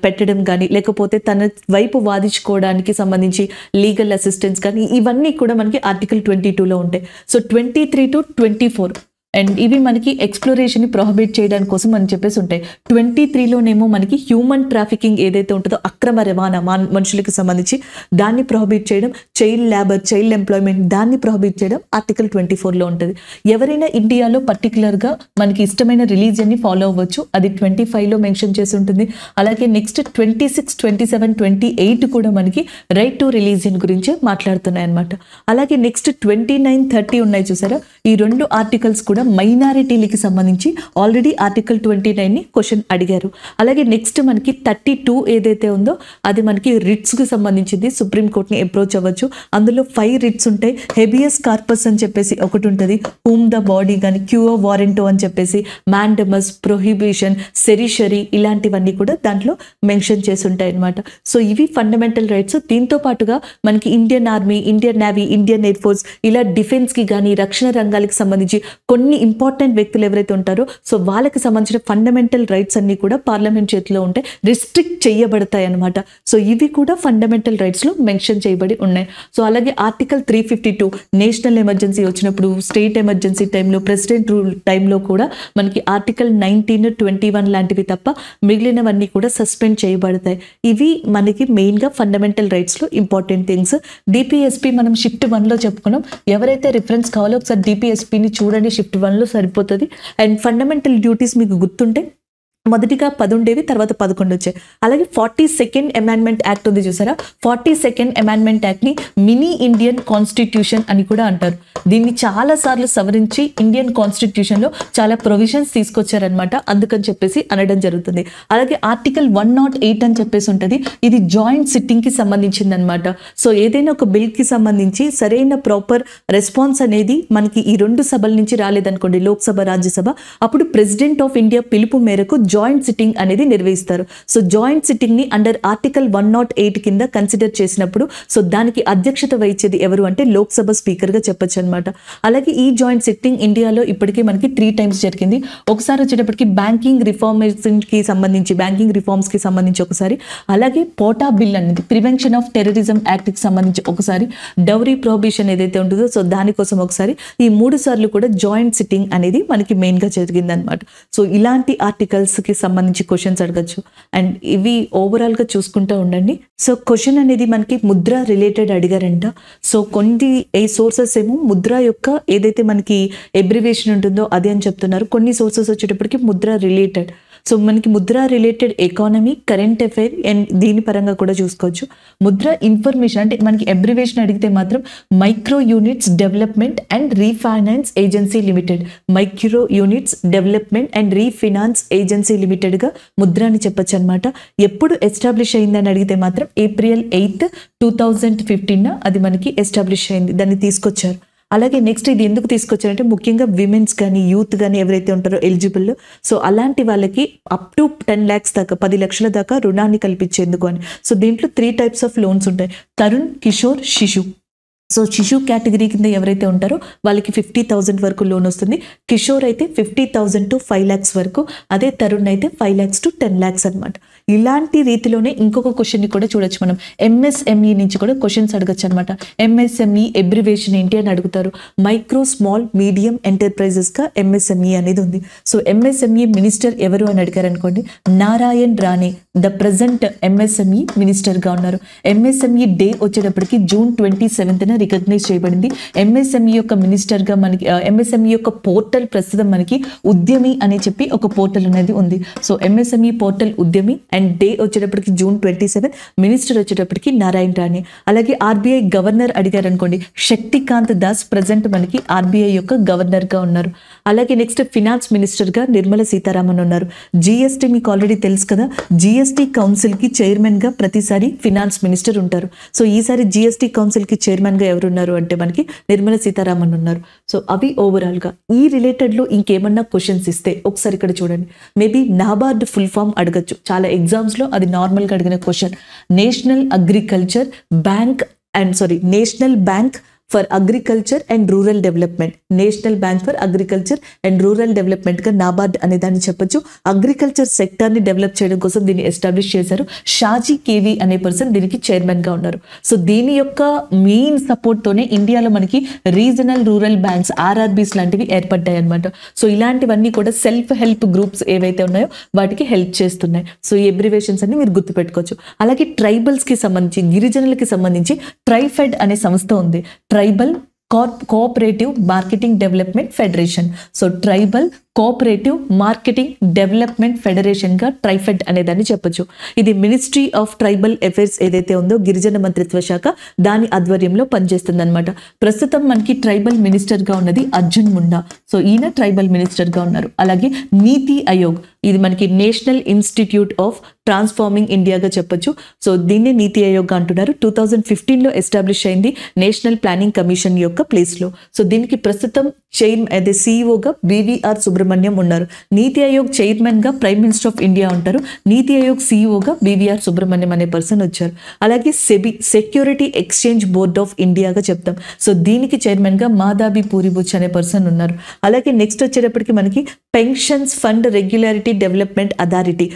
పెట్టడం కానీ, లేకపోతే తన వైపు వాదించుకోవడానికి సంబంధించి లీగల్ అసిస్టెన్స్ కానీ ఇవన్నీ కూడా మనకి ఆర్టికల్ 22లో ఉంటాయి. సో 23 to 24 అండ్ ఇవి మనకి ఎక్స్ప్లోరేషన్ ప్రొహిబిట్ చేయడానికి కోసం అని చెప్పేసి ఉంటాయి. 23లోనేమో మనకి హ్యూమన్ ట్రాఫికింగ్ ఏదైతే ఉంటుందో అక్రమ రవాణా మనుషులకి సంబంధించి దాన్ని ప్రొహిబిట్ చేయడం, చైల్డ్ లేబర్, చైల్డ్ ఎంప్లాయ్మెంట్ దాన్ని ప్రొహిబిట్ చేయడం ఆర్టికల్ 24లో ఉంటుంది. ఎవరైనా ఇండియాలో పర్టికులర్గా మనకి ఇష్టమైన రిలీజియన్ని ఫాలో అవ్వచ్చు, అది 25లో మెన్షన్ చేసి ఉంటుంది. అలాగే నెక్స్ట్ 26, 27, 28 కూడా మనకి రైట్ టు రిలీజియన్ గురించి మాట్లాడుతున్నాయి అనమాట. అలాగే నెక్స్ట్ 29, 30 ఉన్నాయి చూసారా, ఈ రెండు ఆర్టికల్స్ కూడా మైనారిటీలకి సంబంధించి ఆల్రెడీ ఆర్టికల్ 29ని క్వశ్చన్ అడిగారు. అలాగే నెక్స్ట్ మనకి 32 ఏదైతే ఉందో అది మనకి రిట్స్కి సంబంధించింది. సుప్రీంకోర్టుని అప్రోచ్ అవ్వచ్చు. అందులో 5 రిట్స్ ఉంటాయి. హెబియస్ కార్పస్ అని చెప్పేసి ఒకటి ఉంటుంది, హూమ్ ద బాడీ కానీ, క్యూఓ వారెంటో అని చెప్పేసి, మ్యాండమస్, ప్రొహిబిషన్, సెరిషరీ ఇలాంటివన్నీ కూడా దాంట్లో మెన్షన్ చేసి ఉంటాయి అనమాట. సో ఇవి ఫండమెంటల్ రైట్స్. దీంతో పాటుగా మనకి Indian army, Indian navy, Indian air force ఇలా డిఫెన్స్కి కానీ రక్షణ రంగాలకు సంబంధించి కొన్ని ఇంపార్టెంట్ వ్యక్తులు ఎవరైతే ఉంటారో సో వాళ్ళకి సంబంధించిన ఫండమెంటల్ రైట్స్ అన్ని కూడా పార్లమెంట్ చేతిలో ఉంటాయి, రిస్ట్రిక్ట్ చేయబడతాయి అనమాట. సో ఇవి కూడా ఫండమెంటల్ రైట్స్లో మెన్షన్ చేయబడి ఉన్నాయి. సో అలాగే ఆర్టికల్ 352 నేషనల్ ఎమర్జెన్సీ వచ్చినప్పుడు, స్టేట్ ఎమర్జెన్సీ టైంలో, ప్రెసిడెంట్ రూల్ టైంలో కూడా మనకి ఆర్టికల్ 19, 21 లాంటివి తప్ప మిగిలినవన్నీ కూడా సస్పెండ్ చేయబడతాయి. ఇవి మనకి మెయిన్గా ఫండమెంటల్ రైట్స్లో ఇంపార్టెంట్ థింగ్స్. డిపిఎస్పి మనం షిఫ్ట్ 1లో చెప్పుకున్నాం. ఎవరైతే రిఫరెన్స్ కావాలో ఒకసారి డిపిఎస్పిని చూడండి, షిఫ్ట్ 1లో సరిపోతుంది. అండ్ ఫండమెంటల్ డ్యూటీస్ మీకు గుర్తుంటే మొదటిగా 10 ఉండేవి, తర్వాత 11 వచ్చాయి. అలాగే 42nd అమెండ్మెంట్ యాక్ట్ ఉంది చూసారా, 42nd అమెండ్మెంట్ యాక్ట్ని మినీ ఇండియన్ కాన్స్టిట్యూషన్ అని కూడా అంటారు. దీన్ని చాలా సార్లు సవరించి ఇండియన్ కాన్స్టిట్యూషన్లో చాలా ప్రొవిజన్స్ తీసుకొచ్చారనమాట, అందుకని చెప్పేసి అనడం జరుగుతుంది. అలాగే ఆర్టికల్ 108 అని చెప్పేసి ఉంటుంది, ఇది జాయింట్ సిట్టింగ్కి సంబంధించింది అనమాట. సో ఏదైనా ఒక బిల్కి సంబంధించి సరైన ప్రాపర్ రెస్పాన్స్ అనేది మనకి ఈ 2 సభల నుంచి రాలేదనుకోండి, లోక్సభ, రాజ్యసభ, అప్పుడు ప్రెసిడెంట్ ఆఫ్ ఇండియా పిలుపు మేరకు జాయింట్ సిట్టింగ్ అనేది నిర్వహిస్తారు. సో జాయింట్ సిట్టింగ్ ని అండర్ ఆర్టికల్ 108 కింద కన్సిడర్ చేసినప్పుడు సో దానికి అధ్యక్షత వహించేది ఎవరు అంటే లోక్సభ స్పీకర్ గా చెప్పొచ్చు అనమాట. అలాగే ఈ జాయింట్ సిట్టింగ్ ఇండియాలో ఇప్పటికే మనకి 3 times జరిగింది. ఒకసారి వచ్చేటప్పటికి బ్యాంకింగ్ రిఫార్మ్స్ కి సంబంధించి ఒకసారి, అలాగే పోటా బిల్ అనేది ప్రివెన్షన్ ఆఫ్ టెర్రరిజం యాక్ట్ కి సంబంధించి ఒకసారి, డౌరీ ప్రొహిబిషన్ ఏదైతే ఉంటుందో సో దానికోసం ఒకసారి, ఈ 3 సార్లు కూడా జాయింట్ సిట్టింగ్ అనేది మనకి మెయిన్ గా జరిగింది అనమాట. సో ఇలాంటి ఆర్టికల్స్ కి సంబంధించి క్వశ్చన్స్ అడగచ్చు. అండ్ ఇవి ఓవరాల్ గా చూసుకుంటూ ఉండండి. సో క్వశ్చన్ అనేది మనకి ముద్ర రిలేటెడ్ అడిగారంట. సో కొన్ని సోర్సెస్ ఏమో ముద్ర యొక్క ఏదైతే మనకి ఎబ్రివేషన్ ఉంటుందో అది అని చెప్తున్నారు. కొన్ని సోర్సెస్ వచ్చేటప్పటికి ముద్ర రిలేటెడ్. సో మనకి Mudra related economy, current affair and దీని పరంగా కూడా చూసుకోవచ్చు. ముద్ర ఇన్ఫర్మేషన్ అంటే మనకి అబ్రివేషన్ అడిగితే మాత్రం micro units development and refinance agency limited, micro units development and refinance agency లిమిటెడ్గా ముద్ర అని చెప్పొచ్చు అనమాట. ఎప్పుడు ఎస్టాబ్లిష్ అయిందని అడిగితే మాత్రం April 8, 2015 అది మనకి ఎస్టాబ్లిష్ అయింది, దాన్ని తీసుకొచ్చారు. అలాగే నెక్స్ట్ ఇది ఎందుకు తీసుకొచ్చారంటే ముఖ్యంగా విమెన్స్ కానీ యూత్ కానీ ఎవరైతే ఉంటారో ఎలిజిబుల్, సో అలాంటి వాళ్ళకి అప్ టు 10 lakhs దాకా 10 లక్షల దాకా రుణాన్ని కల్పించేందుకు అని. సో దీంట్లో 3 types ఆఫ్ లోన్స్ ఉంటాయి, తరుణ్, కిషోర్, శిశు. సో శిశు కేటగిరీ కింద ఎవరైతే ఉంటారో వాళ్ళకి 50,000 వరకు లోన్ వస్తుంది. కిషోర్ అయితే 50,000 to 5 lakhs వరకు, అదే తరుణ్ అయితే 5 lakhs to 10 lakhs అనమాట. ఇలాంటి రీతిలోనే ఇంకొక క్వశ్చన్ని కూడా చూడొచ్చు మనం. ఎంఎస్ఎంఈ నుంచి కూడా క్వశ్చన్స్ అడగచ్చు అనమాట. ఎంఎస్ఎంఈ ఎబ్రివేషన్ ఏంటి అని అడుగుతారు. మైక్రో స్మాల్ మీడియం ఎంటర్ప్రైజెస్గా ఎంఎస్ఎంఈ అనేది ఉంది. సో ఎంఎస్ఎంఈ మినిస్టర్ ఎవరు అని అడిగారు అనుకోండి, Narayan Rane the present MSME మినిస్టర్గా ఉన్నారు. ఎంఎస్ఎంఈ డే వచ్చేటప్పటికి June 27th రికగ్నైజ్ చేయబడింది. ఎంఎస్ఎంఈ యొక్క మినిస్టర్గా మనకి ఎంఎస్ఎంఈ యొక్క పోర్టల్ ప్రస్తుతం మనకి ఉద్యమి అని చెప్పి ఒక పోర్టల్ అనేది ఉంది. So MSME portal ఉద్యమి and day వచ్చేటప్పటికి June 27, మినిస్టర్ వచ్చేటప్పటికి నారాయణ్ రాణే. అలాగే ఆర్బీఐ గవర్నర్ అడిగారు అనుకోండి, శక్తికాంత్ దాస్ ప్రజెంట్ మనకి ఆర్బీఐ యొక్క గవర్నర్గా ఉన్నారు. అలాగే నెక్స్ట్ ఫినాన్స్ మినిస్టర్గా నిర్మలా సీతారామన్ ఉన్నారు. జిఎస్టీ మీకు ఆల్రెడీ తెలుసు కదా, జిఎస్టీ కౌన్సిల్కి చైర్మన్గా ప్రతిసారి ఫినాన్స్ మినిస్టర్ ఉంటారు. సో ఈసారి జిఎస్టీ కౌన్సిల్కి చైర్మన్గా ఎవరున్నారు అంటే మనకి నిర్మలా సీతారామన్ ఉన్నారు. సో అవి ఓవరాల్గా. ఈ రిలేటెడ్లో ఇంకేమన్నా క్వశ్చన్స్ ఇస్తే ఒకసారి ఇక్కడ చూడండి. మేబీ నాబార్డ్ ఫుల్ ఫామ్ అడగచ్చు, చాలా ఎగ్జామ్స్లో అది నార్మల్గా అడిగిన question. National agriculture bank national bank for agriculture and rural development, national bank for agriculture and rural డెవలప్మెంట్గా నాబార్డ్ అనే దాన్ని చెప్పొచ్చు. అగ్రికల్చర్ సెక్టర్ని డెవలప్ చేయడం కోసం దీన్ని ఎస్టాబ్లిష్ చేశారు. షాజీ కేవీ అనే పర్సన్ దీనికి చైర్మన్గా ఉన్నారు. సో దీని యొక్క మెయిన్ సపోర్ట్తోనే ఇండియాలో మనకి రీజనల్ రూరల్ బ్యాంక్స్ ఆర్ఆర్బీస్ లాంటివి ఏర్పడ్డాయి అనమాట. సో ఇలాంటివన్నీ కూడా సెల్ఫ్ హెల్ప్ గ్రూప్స్ ఏవైతే ఉన్నాయో వాటికి హెల్ప్ చేస్తున్నాయి. సో ఈ ఎబ్రివేషన్స్ అన్ని మీరు గుర్తుపెట్టుకోవచ్చు. అలాగే ట్రైబల్స్కి సంబంధించి, గిరిజనులకి సంబంధించి ట్రైఫెడ్ అనే సంస్థ ఉంది. Tribal cooperative marketing development federation. So tribal cooperative marketing development ఫెడరేషన్గా ట్రైఫెడ్ అనేదాన్ని చెప్పొచ్చు. ఇది మినిస్ట్రీ ఆఫ్ ట్రైబల్ అఫైర్స్ ఏదైతే ఉందో గిరిజన మంత్రిత్వ శాఖ, దాని ఆధ్వర్యంలో పనిచేస్తుంది అనమాట. ప్రస్తుతం మనకి ట్రైబల్ మినిస్టర్గా ఉన్నది అర్జున్ ముండా. సో ఈయన ట్రైబల్ మినిస్టర్గా ఉన్నారు. అలాగే నీతి ఆయోగ్, ఇది మనకి నేషనల్ ఇన్స్టిట్యూట్ ఆఫ్ ట్రాన్స్ఫార్మింగ్ ఇండియాగా చెప్పొచ్చు. సో దీన్ని నీతి ఆయోగ్ అంటున్నారు. 2015లో ఎస్టాబ్లిష్ అయింది నేషనల్ ప్లానింగ్ కమిషన్ యొక్క ప్లేస్లో. సో దీనికి ప్రస్తుతం సిఇఓగా బివిఆర్ సుబ్రహ్మణ్యం ఉన్నారు. నీతి ఆయోగ్ చైర్మన్గా ప్రైమ్ మినిస్టర్ ఆఫ్ ఇండియా ఉంటారు. నీతి ఆయోగ్ సిఇఓగా బివిఆర్ సుబ్రహ్మణ్యం అనే పర్సన్ వచ్చారు. అలాగే SEBI, security exchange board of ఇండియాగా చెప్తాం. సో దీనికి చైర్మన్గా మాదాబి పూరిబుచ్ అనే పర్సన్ ఉన్నారు. అలాగే నెక్స్ట్ వచ్చేటప్పటికి మనకి pensions fund regularity development authority,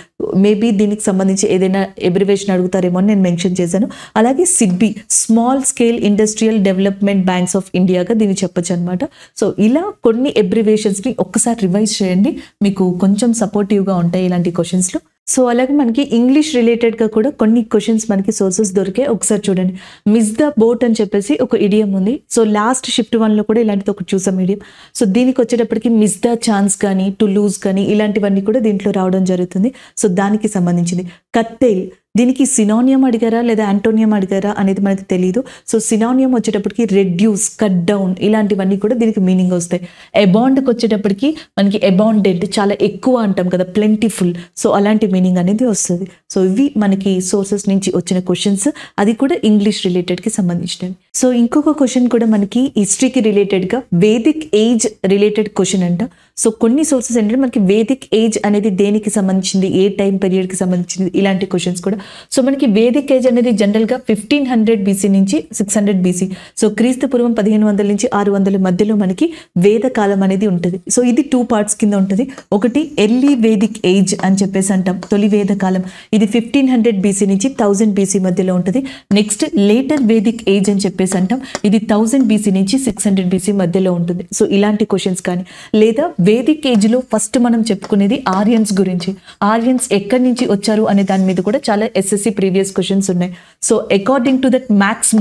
maybe దీనికి సంబంధించి ఏదైనా ఎబ్రివేషన్ అడుగుతారేమో అని నేను మెన్షన్ చేశాను. అలాగే SIDBI, small scale industrial development banks of ఇండియాగా దీన్ని చెప్పొచ్చు అనమాట. సో ఇలా కొన్ని ఎబ్రివేషన్స్ని ఒక్కసారి రివైజ్ చేయండి, మీకు కొంచెం సపోర్టివ్గా ఉంటాయి ఇలాంటి క్వశ్చన్స్లో. సో అలాగే మనకి ఇంగ్లీష్ రిలేటెడ్గా కూడా కొన్ని క్వశ్చన్స్ మనకి సోర్సెస్ దొరికాయి. ఒకసారి చూడండి. మిస్ ద బోట్ అని చెప్పేసి ఒక ఇడియం ఉంది. సో లాస్ట్ షిఫ్ట్ 1లో కూడా ఇలాంటిది ఒకటి చూసాం ఇడియం. సో దీనికి వచ్చేటప్పటికి మిస్ ద ఛాన్స్ కానీ, టు లూజ్ కానీ ఇలాంటివన్నీ కూడా దీంట్లో రావడం జరుగుతుంది. సో దానికి సంబంధించింది. కట్టెయిల్, దీనికి సినానియం అడిగారా లేదా యాంటోనియం అడిగారా అనేది మనకి తెలియదు. సో సినానియం వచ్చేటప్పటికి రెడ్యూస్, కట్ డౌన్ ఇలాంటివన్నీ కూడా దీనికి మీనింగ్ వస్తాయి. అబాండ్కి వచ్చేటప్పటికి మనకి అబాండెంట్, చాలా ఎక్కువ అంటాం కదా, ప్లెంటిఫుల్. సో అలాంటి మీనింగ్ అనేది వస్తుంది. సో ఇవి మనకి సోర్సెస్ నుంచి వచ్చిన క్వశ్చన్స్, అది కూడా ఇంగ్లీష్ రిలేటెడ్కి సంబంధించినవి. సో ఇంకొక క్వశ్చన్ కూడా మనకి హిస్టరీకి రిలేటెడ్గా వేదిక్ ఏజ్ రిలేటెడ్ క్వశ్చన్ అంట. సో కొన్ని సోర్సెస్ ఏంటంటే మనకి వేదిక్ ఏజ్ అనేది దేనికి సంబంధించింది, ఏ టైం పీరియడ్కి సంబంధించింది, ఇలాంటి క్వశ్చన్స్ కూడా. సో మనకి వేదిక్ ఏజ్ అనేది జనరల్గా 1500 BC నుంచి 600 BC. సో క్రీస్తు పూర్వం 1500 నుంచి 600 మధ్యలో మనకి వేద కాలం అనేది ఉంటుంది. సో ఇది 2 parts కింద ఉంటుంది. ఒకటి ఎర్లీ వేదిక్ ఏజ్ అని చెప్పేసి అంటాం, తొలి వేద కాలం. ఇది 1500 BC నుంచి 1000 BC మధ్యలో ఉంటుంది. నెక్స్ట్ లేటర్ వేదిక్ ఏజ్ అని చెప్పేసి అంటాం, ఇది 1000 BC నుంచి 600 BC మధ్యలో ఉంటుంది. సో ఇలాంటి క్వశ్చన్స్ కానీ, లేదా వేదిక్ ఏజ్లో ఫస్ట్ మనం చెప్పుకునేది ఆర్యన్స్ గురించి. ఆర్యన్స్ ఎక్కడి నుంచి వచ్చారు అనే దాని మీద కూడా చాలా ఎస్ఎస్సి ప్రీవియస్ క్వశ్చన్స్ ఉన్నాయి. So according to that max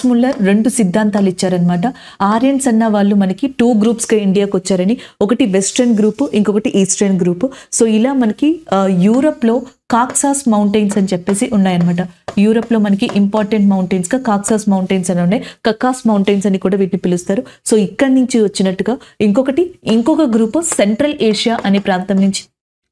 Muller 2 సిద్ధాంతాలు ఇచ్చారనమాట. ఆర్యన్స్ అన్న వాళ్ళు మనకి 2 గ్రూప్స్గా ఇండియాకి వచ్చారని, ఒకటి వెస్ట్రన్ గ్రూప్, ఇంకొకటి ఈస్టర్న్ గ్రూప్. సో ఇలా మనకి యూరప్లో కాక్సాస్ మౌంటైన్స్ అని చెప్పేసి ఉన్నాయన్నమాట. యూరప్లో మనకి ఇంపార్టెంట్ మౌంటైన్స్గా కాక్సాస్ మౌంటైన్స్ అని ఉన్నాయి. కకాస్ మౌంటైన్స్ అని కూడా వీటిని పిలుస్తారు. సో ఇక్కడి నుంచి వచ్చినట్టుగా ఇంకొక గ్రూప్ సెంట్రల్ ఏషియా అనే ప్రాంతం నుంచి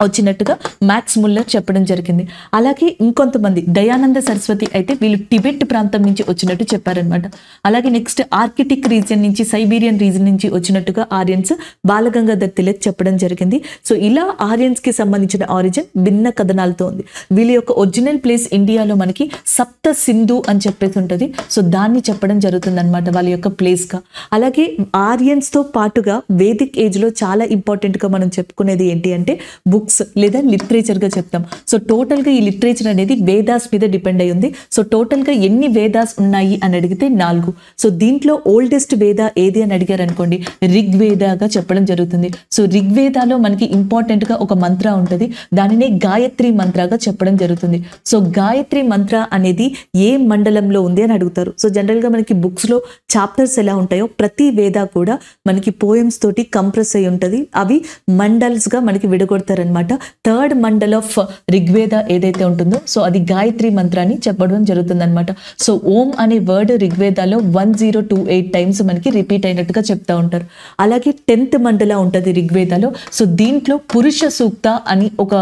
వచ్చినట్టుగా మ్యాక్స్ ముల్లర్ చెప్పడం జరిగింది. అలాగే ఇంకొంతమంది దయానంద సరస్వతి అయితే వీళ్ళు టిబెట్ ప్రాంతం నుంచి వచ్చినట్టు చెప్పారనమాట. అలాగే నెక్స్ట్ ఆర్కిటిక్ రీజియన్ నుంచి, సైబీరియన్ రీజియన్ నుంచి వచ్చినట్టుగా ఆర్యన్స్ బాలగంగాధర్ తిలక్ చెప్పడం జరిగింది. సో ఇలా ఆర్యన్స్ కి సంబంధించిన ఆరిజిన్ భిన్న కథనాలతో ఉంది. వీళ్ళ యొక్క ఒరిజినల్ ప్లేస్ ఇండియాలో మనకి సప్త సింధు అని చెప్పేసి ఉంటుంది. సో దాన్ని చెప్పడం జరుగుతుంది అనమాట వాళ్ళ యొక్క ప్లేస్ గా. అలాగే ఆర్యన్స్ తో పాటుగా వేదిక్ ఏజ్ లో చాలా ఇంపార్టెంట్ గా మనం చెప్పుకునేది ఏంటి అంటే బుక్స్ లేదా లిటరేచర్ గా చెప్తాం. సో టోటల్ గా ఈ లిటరేచర్ అనేది వేదాస్ మీద డిపెండ్ అయి ఉంది. సో టోటల్ గా ఎన్ని వేదాస్ ఉన్నాయి అని అడిగితే 4. సో దీంట్లో ఓల్డెస్ట్ వేద ఏది అని అడిగారు అనుకోండి, రిగ్వేదాగా చెప్పడం జరుగుతుంది. సో రిగ్వేదాలో మనకి ఇంపార్టెంట్ గా ఒక మంత్ర ఉంటుంది, దానినే గాయత్రి మంత్రగా చెప్పడం జరుగుతుంది. సో గాయత్రి మంత్ర అనేది ఏ మండలంలో ఉంది అని అడుగుతారు. సో జనరల్ గా మనకి బుక్స్ లో చాప్టర్స్ ఎలా ఉంటాయో ప్రతి వేద కూడా మనకి పోయమ్స్ తోటి కంప్రెస్ అయి ఉంటుంది. అవి మండల్స్ గా మనకి విడగొడతారనమాట. థర్డ్ మండల్ ఆఫ్ రిగ్వేద ఏదైతే ఉంటుందో సో అది గాయత్రి మంత్రాన్ని చెప్పడం జరుగుతుంది అనమాట. సో ఓం అనే వర్డ్ రిగ్వేదాలో 1028 టైమ్స్ మనకి రిపీట్ అయినట్టుగా చెప్తా ఉంటారు. అలాగే 10th మండల ఉంటుంది రిగ్వేదాలో. సో దీంట్లో పురుష సూక్త అని ఒక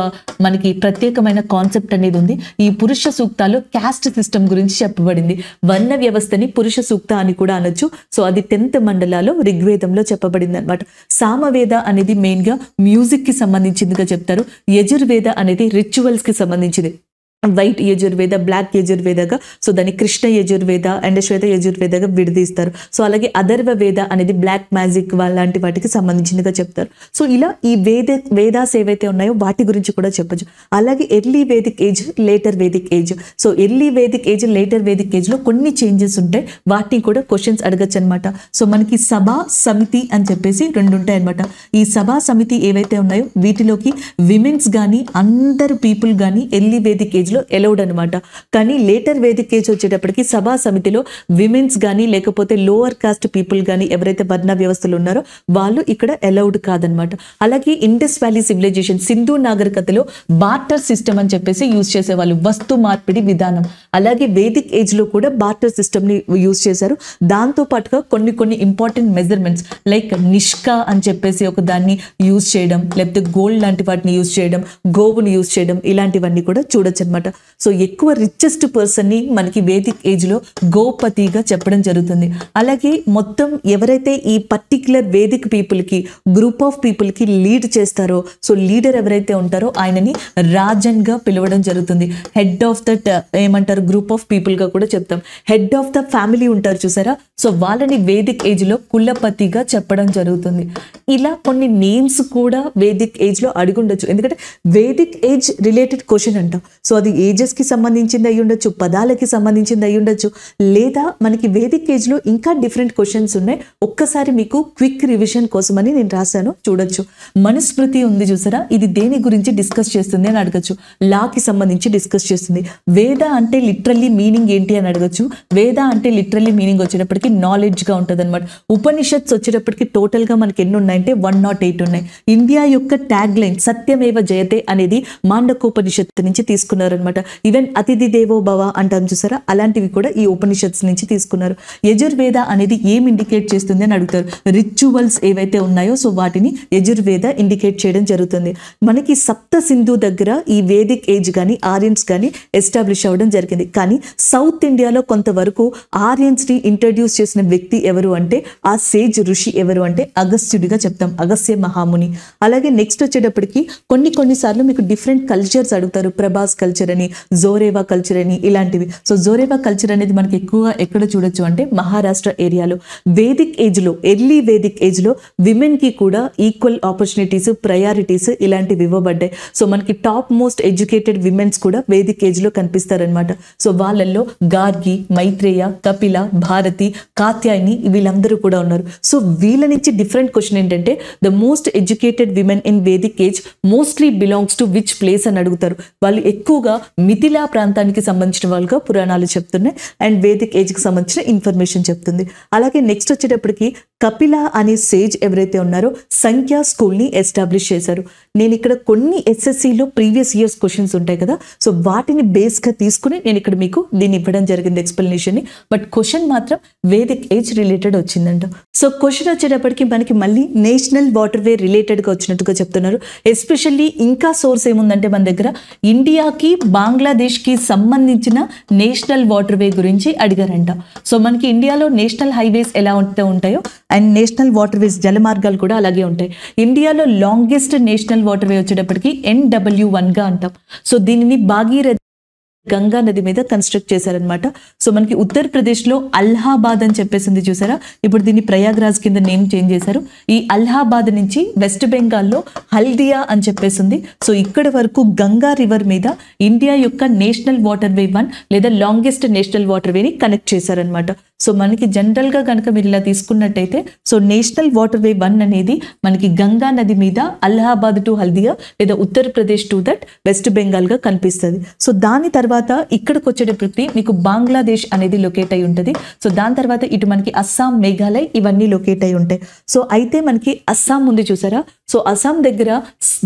మనకి ప్రత్యేకమైన కాన్సెప్ట్ అనేది ఉంది. ఈ పురుష సూక్తాలో క్యాస్ట్ సిస్టమ్ గురించి చెప్పబడింది. వర్ణ వ్యవస్థని పురుష సూక్త అని కూడా అనొచ్చు. సో అది 10th మండలాలో రిగ్వేదంలో చెప్పబడింది అనమాట. సామవేద అనేది మెయిన్ గా మ్యూజిక్ కి సంబంధించిందిగా చెప్తారు. యజుర్వేద అనేది రిచువల్స్ కి సంబంధించింది. వైట్ యజుర్వేద, బ్లాక్ యజుర్వేదగా, సో దాన్ని కృష్ణ యజుర్వేద అండ్ శ్వేత యజుర్వేదగా విడదీస్తారు. సో అలాగే అథర్వ వేద అనేది బ్లాక్ మ్యాజిక్ లాంటి వాటికి సంబంధించినగా చెప్తారు. సో ఇలా ఈ వేదాస్ ఏవైతే ఉన్నాయో వాటి గురించి కూడా చెప్పచ్చు. అలాగే early Vedic age, later Vedic age. So early Vedic age, later Vedic age లో కొన్ని చేంజెస్ ఉంటాయి, వాటిని కూడా క్వశ్చన్స్ అడగచ్చు అనమాట. సో మనకి సభా సమితి అని చెప్పేసి 2 ఉంటాయి అనమాట. ఈ సభా సమితి ఏవైతే ఉన్నాయో వీటిలోకి విమెన్స్ కానీ అందరు పీపుల్ కానీ ఎర్లీ వేదిక్ ఏజ్ లో అలౌడ్ అనమాట. కానీ లేటర్ వేదిక్ ఏజ్ వచ్చేటప్పటికి సభా సమితిలో విమెన్స్ కానీ లేకపోతే లోవర్ కాస్ట్ పీపుల్ కానీ ఎవరైతే వర్ణ వ్యవస్థలు ఉన్నారో వాళ్ళు ఇక్కడ అలౌడ్ కాదనమాట. అలాగే ఇండస్ వ్యాలీ సివిలైజేషన్, సింధు నాగరికతలో బార్టర్ సిస్టమ్ అని చెప్పేసి యూజ్ చేసేవాళ్ళు, వస్తు మార్పిడి విధానం. అలాగే వేదిక్ ఏజ్ లో కూడా బార్టర్ సిస్టమ్ ని యూజ్ చేశారు. దాంతో పాటుగా కొన్ని ఇంపార్టెంట్ మెజర్మెంట్స్ లైక్ నిష్కా అని చెప్పేసి ఒక దాన్ని యూజ్ చేయడం, లేకపోతే గోల్డ్ లాంటి వాటిని యూజ్ చేయడం, గోవుని యూజ్ చేయడం, ఇలాంటివన్నీ కూడా చూడొచ్చు అనమాట. సో ఎక్కువ రిచెస్ట్ పర్సన్ ని మనకి వేదిక్ ఏజ్ లో గోపతిగా చెప్పడం జరుగుతుంది. అలాగే మొత్తం ఎవరైతే ఈ పర్టిక్యులర్ వేదిక్ పీపుల్ కి, గ్రూప్ ఆఫ్ పీపుల్ కి లీడ్ చేస్తారో, సో లీడర్ ఎవరైతే ఉంటారో ఆయనని రాజన్ గా పిలవడం జరుగుతుంది. హెడ్ ఆఫ్ దట్ ఏమంటారు, గ్రూప్ ఆఫ్ పీపుల్ గా కూడా చెప్తాం. హెడ్ ఆఫ్ ద ఫ్యామిలీ ఉంటారు చూసారా, సో వాళ్ళని వేదిక్ ఏజ్ లో కులపతిగా చెప్పడం జరుగుతుంది. ఇలా కొన్ని నేమ్స్ కూడా వేదిక్ ఏజ్ లో అడిగుండొచ్చు, ఎందుకంటే వేదిక్ ఏజ్ రిలేటెడ్ క్వశ్చన్ అంట. సో అది ఏజెస్ కి సంబంధించింది అయి ఉండొచ్చు, పదాలకి సంబంధించింది అయి ఉండొచ్చు, లేదా మనకి వేదిక్ ఏజ్ లో ఇంకా డిఫరెంట్ క్వశ్చన్స్ ఉన్నాయి. ఒక్కసారి మీకు క్విక్ రివిజన్ కోసమని నేను రాశాను, చూడొచ్చు. మనుస్మృతి ఉంది చూసారా, ఇది దేని గురించి డిస్కస్ చేస్తుంది అని అడగచ్చు. లాకి సంబంధించి డిస్కస్ చేస్తుంది. వేద అంటే లిటరల్లీ మీనింగ్ ఏంటి అని అడగచ్చు. వేద అంటే లిటరల్లీ మీనింగ్ వచ్చేటప్పటికి నాలెడ్జ్ గా ఉంటుంది అనమాట. ఉపనిషత్స్ వచ్చేటప్పటికి టోటల్ గా మనకి ఎన్ని ఉన్నాయంటే 108 ఉన్నాయి. ఇండియా యొక్క ట్యాగ్ లైన్ సత్యమేవ జయతే అనేది మాండకోపనిషత్తు నుంచి తీసుకున్నారనమాట. ఈవెన్ అతిథి దేవో భవ అంటాం చూసారా, అలాంటివి కూడా ఈ ఉపనిషత్స్ నుంచి తీసుకున్నారు. యజుర్వేద అనేది ఏం ఇండికేట్ చేస్తుంది అని అడుగుతారు. రిచువల్స్ ఏవైతే ఉన్నాయో సో వాటిని యజుర్వేద ఇండికేట్ చేయడం జరుగుతుంది. మనకి సప్త సింధు దగ్గర ఈ వేదిక్ ఏజ్ కానీ ఆర్యన్స్ కానీ ఎస్టాబ్లిష్ అవ్వడం జరిగింది. కానీ సౌత్ ఇండియాలో కొంతవరకు ఆర్యన్స్ ని ఇంట్రడ్యూస్ చేసిన వ్యక్తి ఎవరు అంటే, ఆ సేజ్ ఋషి ఎవరు అంటే అగస్త్యుడిగా చెప్తాం, అగస్త్య మహాముని. అలాగే నెక్స్ట్ వచ్చేటప్పటికి కొన్నిసార్లు మీకు డిఫరెంట్ కల్చర్స్ అడుగుతారు. ప్రభాస్ కల్చర్ అని, జోరేవా కల్చర్ అని, ఇలాంటివి. సో జోరేవా కల్చర్ అనేది మనకి ఎక్కువగా ఎక్కడ చూడొచ్చు అంటే మహారాష్ట్ర ఏరియాలో. వేదిక్ ఏజ్ లో, ఎర్లీ వేదిక్ ఏజ్ లో విమెన్ కి కూడా ఈక్వల్ ఆపర్చునిటీస్, ప్రయారిటీస్ ఇలాంటివి ఇవ్వబడ్డాయి. సో మనకి టాప్ మోస్ట్ ఎడ్యుకేటెడ్ విమెన్స్ కూడా వేదిక్ ఏజ్ లో కనిపిస్తారనమాట. సో వాళ్ళల్లో గార్గి, మైత్రేయ, కపిల, భారతి, కాత్యాయని వీళ్ళందరూ కూడా ఉన్నారు. సో వీళ్ళ నుంచి డిఫరెంట్ క్వశ్చన్ ఏంటంటే, the most educated women in Vedic age mostly belongs to which place అని అడుగుతారు. వాళ్ళు ఎక్కువగా ఎక్కువగా మిథిలా ప్రాంతానికి సంబంధించిన వాళ్ళుగా పురాణాలు చెప్తున్నాయి అండ్ వేదిక్ ఏజ్కి సంబంధించిన ఇన్ఫర్మేషన్ చెప్తుంది. అలాగే నెక్స్ట్ వచ్చేటప్పటికి కపిల అనే సేజ్ ఎవరైతే ఉన్నారో సంఖ్యా స్కూల్ని ఎస్టాబ్లిష్ చేశారు. నేను ఇక్కడ కొన్ని ఎస్ఎస్సిలో ప్రీవియస్ ఇయర్స్ క్వశ్చన్స్ ఉంటాయి కదా, సో వాటిని బేస్గా తీసుకుని నేను ఇక్కడ మీకు దీన్ని ఇవ్వడం జరిగింది ఎక్స్ప్లెనేషన్ని. బట్ క్వశ్చన్ మాత్రం వేదిక్ ఏజ్ రిలేటెడ్ వచ్చిందంట. సో క్వశ్చన్ వచ్చేటప్పటికి మనకి మళ్ళీ నేషనల్ వాటర్ వే రిలేటెడ్గా వచ్చినట్టుగా చెప్తున్నారు. ఎస్పెషల్లీ ఇంకా సోర్స్ ఏముందంటే మన దగ్గర ఇండియాకి బంగ్లాదేశ్కి సంబంధించిన నేషనల్ వాటర్ వే గురించి అడిగారంట. సో మనకి ఇండియాలో నేషనల్ హైవేస్ ఎలా ఉంటాయో అండ్ నేషనల్ వాటర్ వేస్ జలమార్గాలు కూడా అలాగే ఉంటాయి. ఇండియాలో లాంగెస్ట్ నేషనల్ వాటర్ వే వచ్చేటప్పటికి NW1గా అంటాం. సో దీనిని భాగీరథి గంగా నది మీద కన్స్ట్రక్ట్ చేశారనమాట. సో మనకి ఉత్తరప్రదేశ్లో అలహాబాద్ అని చెప్పేసింది చూసారా, ఇప్పుడు దీన్ని ప్రయాగ్రాజ్ కింద నేమ్ చేంజ్ చేశారు. ఈ అలహాబాద్ నుంచి వెస్ట్ బెంగాల్లో హల్దియా అని చెప్పేసింది. సో ఇక్కడ వరకు గంగా రివర్ మీద ఇండియా యొక్క నేషనల్ వాటర్ వే 1 లేదా లాంగెస్ట్ నేషనల్ వాటర్ వేని కనెక్ట్ చేశారనమాట. సో మనకి జనరల్గా కనుక మీరు ఇలా తీసుకున్నట్టయితే సో నేషనల్ వాటర్ వే 1 అనేది మనకి గంగా నది మీద అలహాబాద్ టు హల్దియా లేదా ఉత్తరప్రదేశ్ టు దట్ వెస్ట్ బెంగాల్గా కనిపిస్తుంది. సో దాని తర్వాత ఇక్కడికి వచ్చేటప్పటికి మీకు బంగ్లాదేశ్ అనేది లొకేట్ అయి ఉంటుంది. సో దాని తర్వాత ఇటు మనకి అస్సాం, మేఘాలయ్ ఇవన్నీ లొకేట్ అయి ఉంటాయి. సో అయితే మనకి అస్సాం ఉంది చూసారా, సో అస్సాం దగ్గర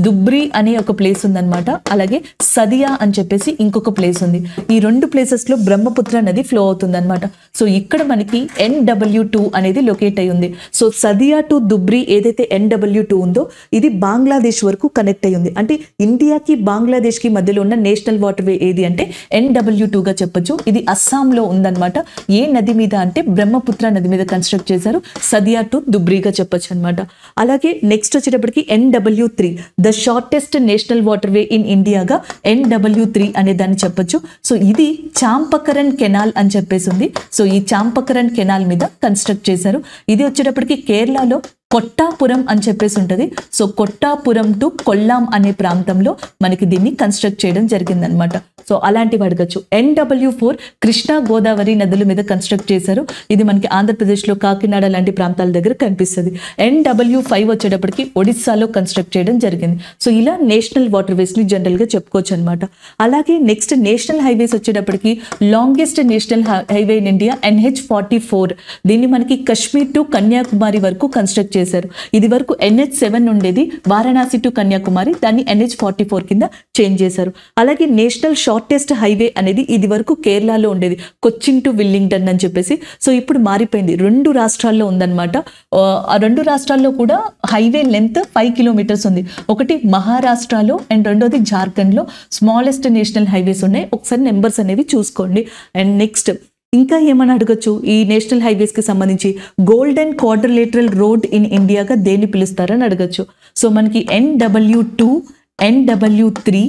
దుబ్రి అనే ఒక ప్లేస్ ఉందన్నమాట. అలాగే సదియా అని చెప్పేసి ఇంకొక ప్లేస్ ఉంది. ఈ 2 ప్లేసెస్లో బ్రహ్మపుత్ర నది ఫ్లో అవుతుంది అనమాట. సో ఇక్కడ మనకి NW2 అనేది లొకేట్ అయి ఉంది. సో సదియా టు దుబ్రి ఏదైతే NW2 ఉందో ఇది బంగ్లాదేశ్ వరకు కనెక్ట్ అయి ఉంది. అంటే ఇండియాకి బంగ్లాదేశ్కి మధ్యలో ఉన్న నేషనల్ వాటర్ వే ఏది అంటే NW2గా చెప్పొచ్చు. ఇది అస్సాంలో ఉందన్నమాట. ఏ నది మీద అంటే బ్రహ్మపుత్ర నది మీద కన్స్ట్రక్ట్ చేశారు. సదియా టు దుబ్రిగా చెప్పొచ్చు అనమాట. అలాగే నెక్స్ట్ వచ్చేటప్పటికి NW3 the shortest national water way in ఇండియాగా NW3 అనే దాన్ని చెప్పొచ్చు. సో ఇది చాంపకరన్ కెనాల్ అని చెప్పేసి ఉంది. సో ఈ చాంపకరన్ కెనాల్ మీద కన్స్ట్రక్ట్ చేశారు. ఇది వచ్చేటప్పటికి కేరళలో కొట్టాపురం అని చెప్పేసి ఉంటుంది. సో కొట్టాపురం టు కొల్లాం అనే ప్రాంతంలో మనకి దీన్ని కన్స్ట్రక్ట్ చేయడం జరిగిందనమాట. సో అలాంటివి అడగచ్చు. NW4 కృష్ణా గోదావరి నదుల మీద కన్స్ట్రక్ట్ చేశారు. ఇది మనకి ఆంధ్రప్రదేశ్లో కాకినాడ లాంటి ప్రాంతాల దగ్గర కనిపిస్తుంది. NW5 వచ్చేటప్పటికి ఒడిస్సాలో కన్స్ట్రక్ట్ చేయడం జరిగింది. సో ఇలా నేషనల్ వాటర్ వేస్ని జనరల్గా చెప్పుకోవచ్చు అనమాట. అలాగే నెక్స్ట్ నేషనల్ హైవేస్ వచ్చేటప్పటికి longest national highway in India NH44. దీన్ని మనకి కాశ్మీర్ టు కన్యాకుమారి వరకు కన్స్ట్రక్ట్ చేశారు. ఇది వరకు NH7 ఉండేది, వారణాసి టు కన్యాకుమారి, దాన్ని NH44 కింద చేంజ్ చేశారు. అలాగే నేషనల్ షార్టెస్ట్ హైవే అనేది ఇది వరకు కేరళలో ఉండేది, కొచ్చిన్ టు విల్లింగ్టన్ అని చెప్పేసి. సో ఇప్పుడు మారిపోయింది, 2 రాష్ట్రాల్లో ఉందన్నమాట. ఆ 2 రాష్ట్రాల్లో కూడా హైవే లెంత్ 5 కిలోమీటర్స్ ఉంది. ఒకటి మహారాష్ట్రలో అండ్ రెండోది జార్ఖండ్లో స్మాలెస్ట్ నేషనల్ హైవేస్ ఉన్నాయి. ఒకసారి నెంబర్స్ అనేవి చూసుకోండి. అండ్ నెక్స్ట్ ఇంకా ఏమని అడగచ్చు ఈ నేషనల్ హైవేస్కి సంబంధించి, గోల్డెన్ క్వాడ్రిలేటరల్ రోడ్ ఇన్ ఇండియాగా దేన్ని పిలుస్తారని అడగచ్చు. సో మనకి NW2, NW3,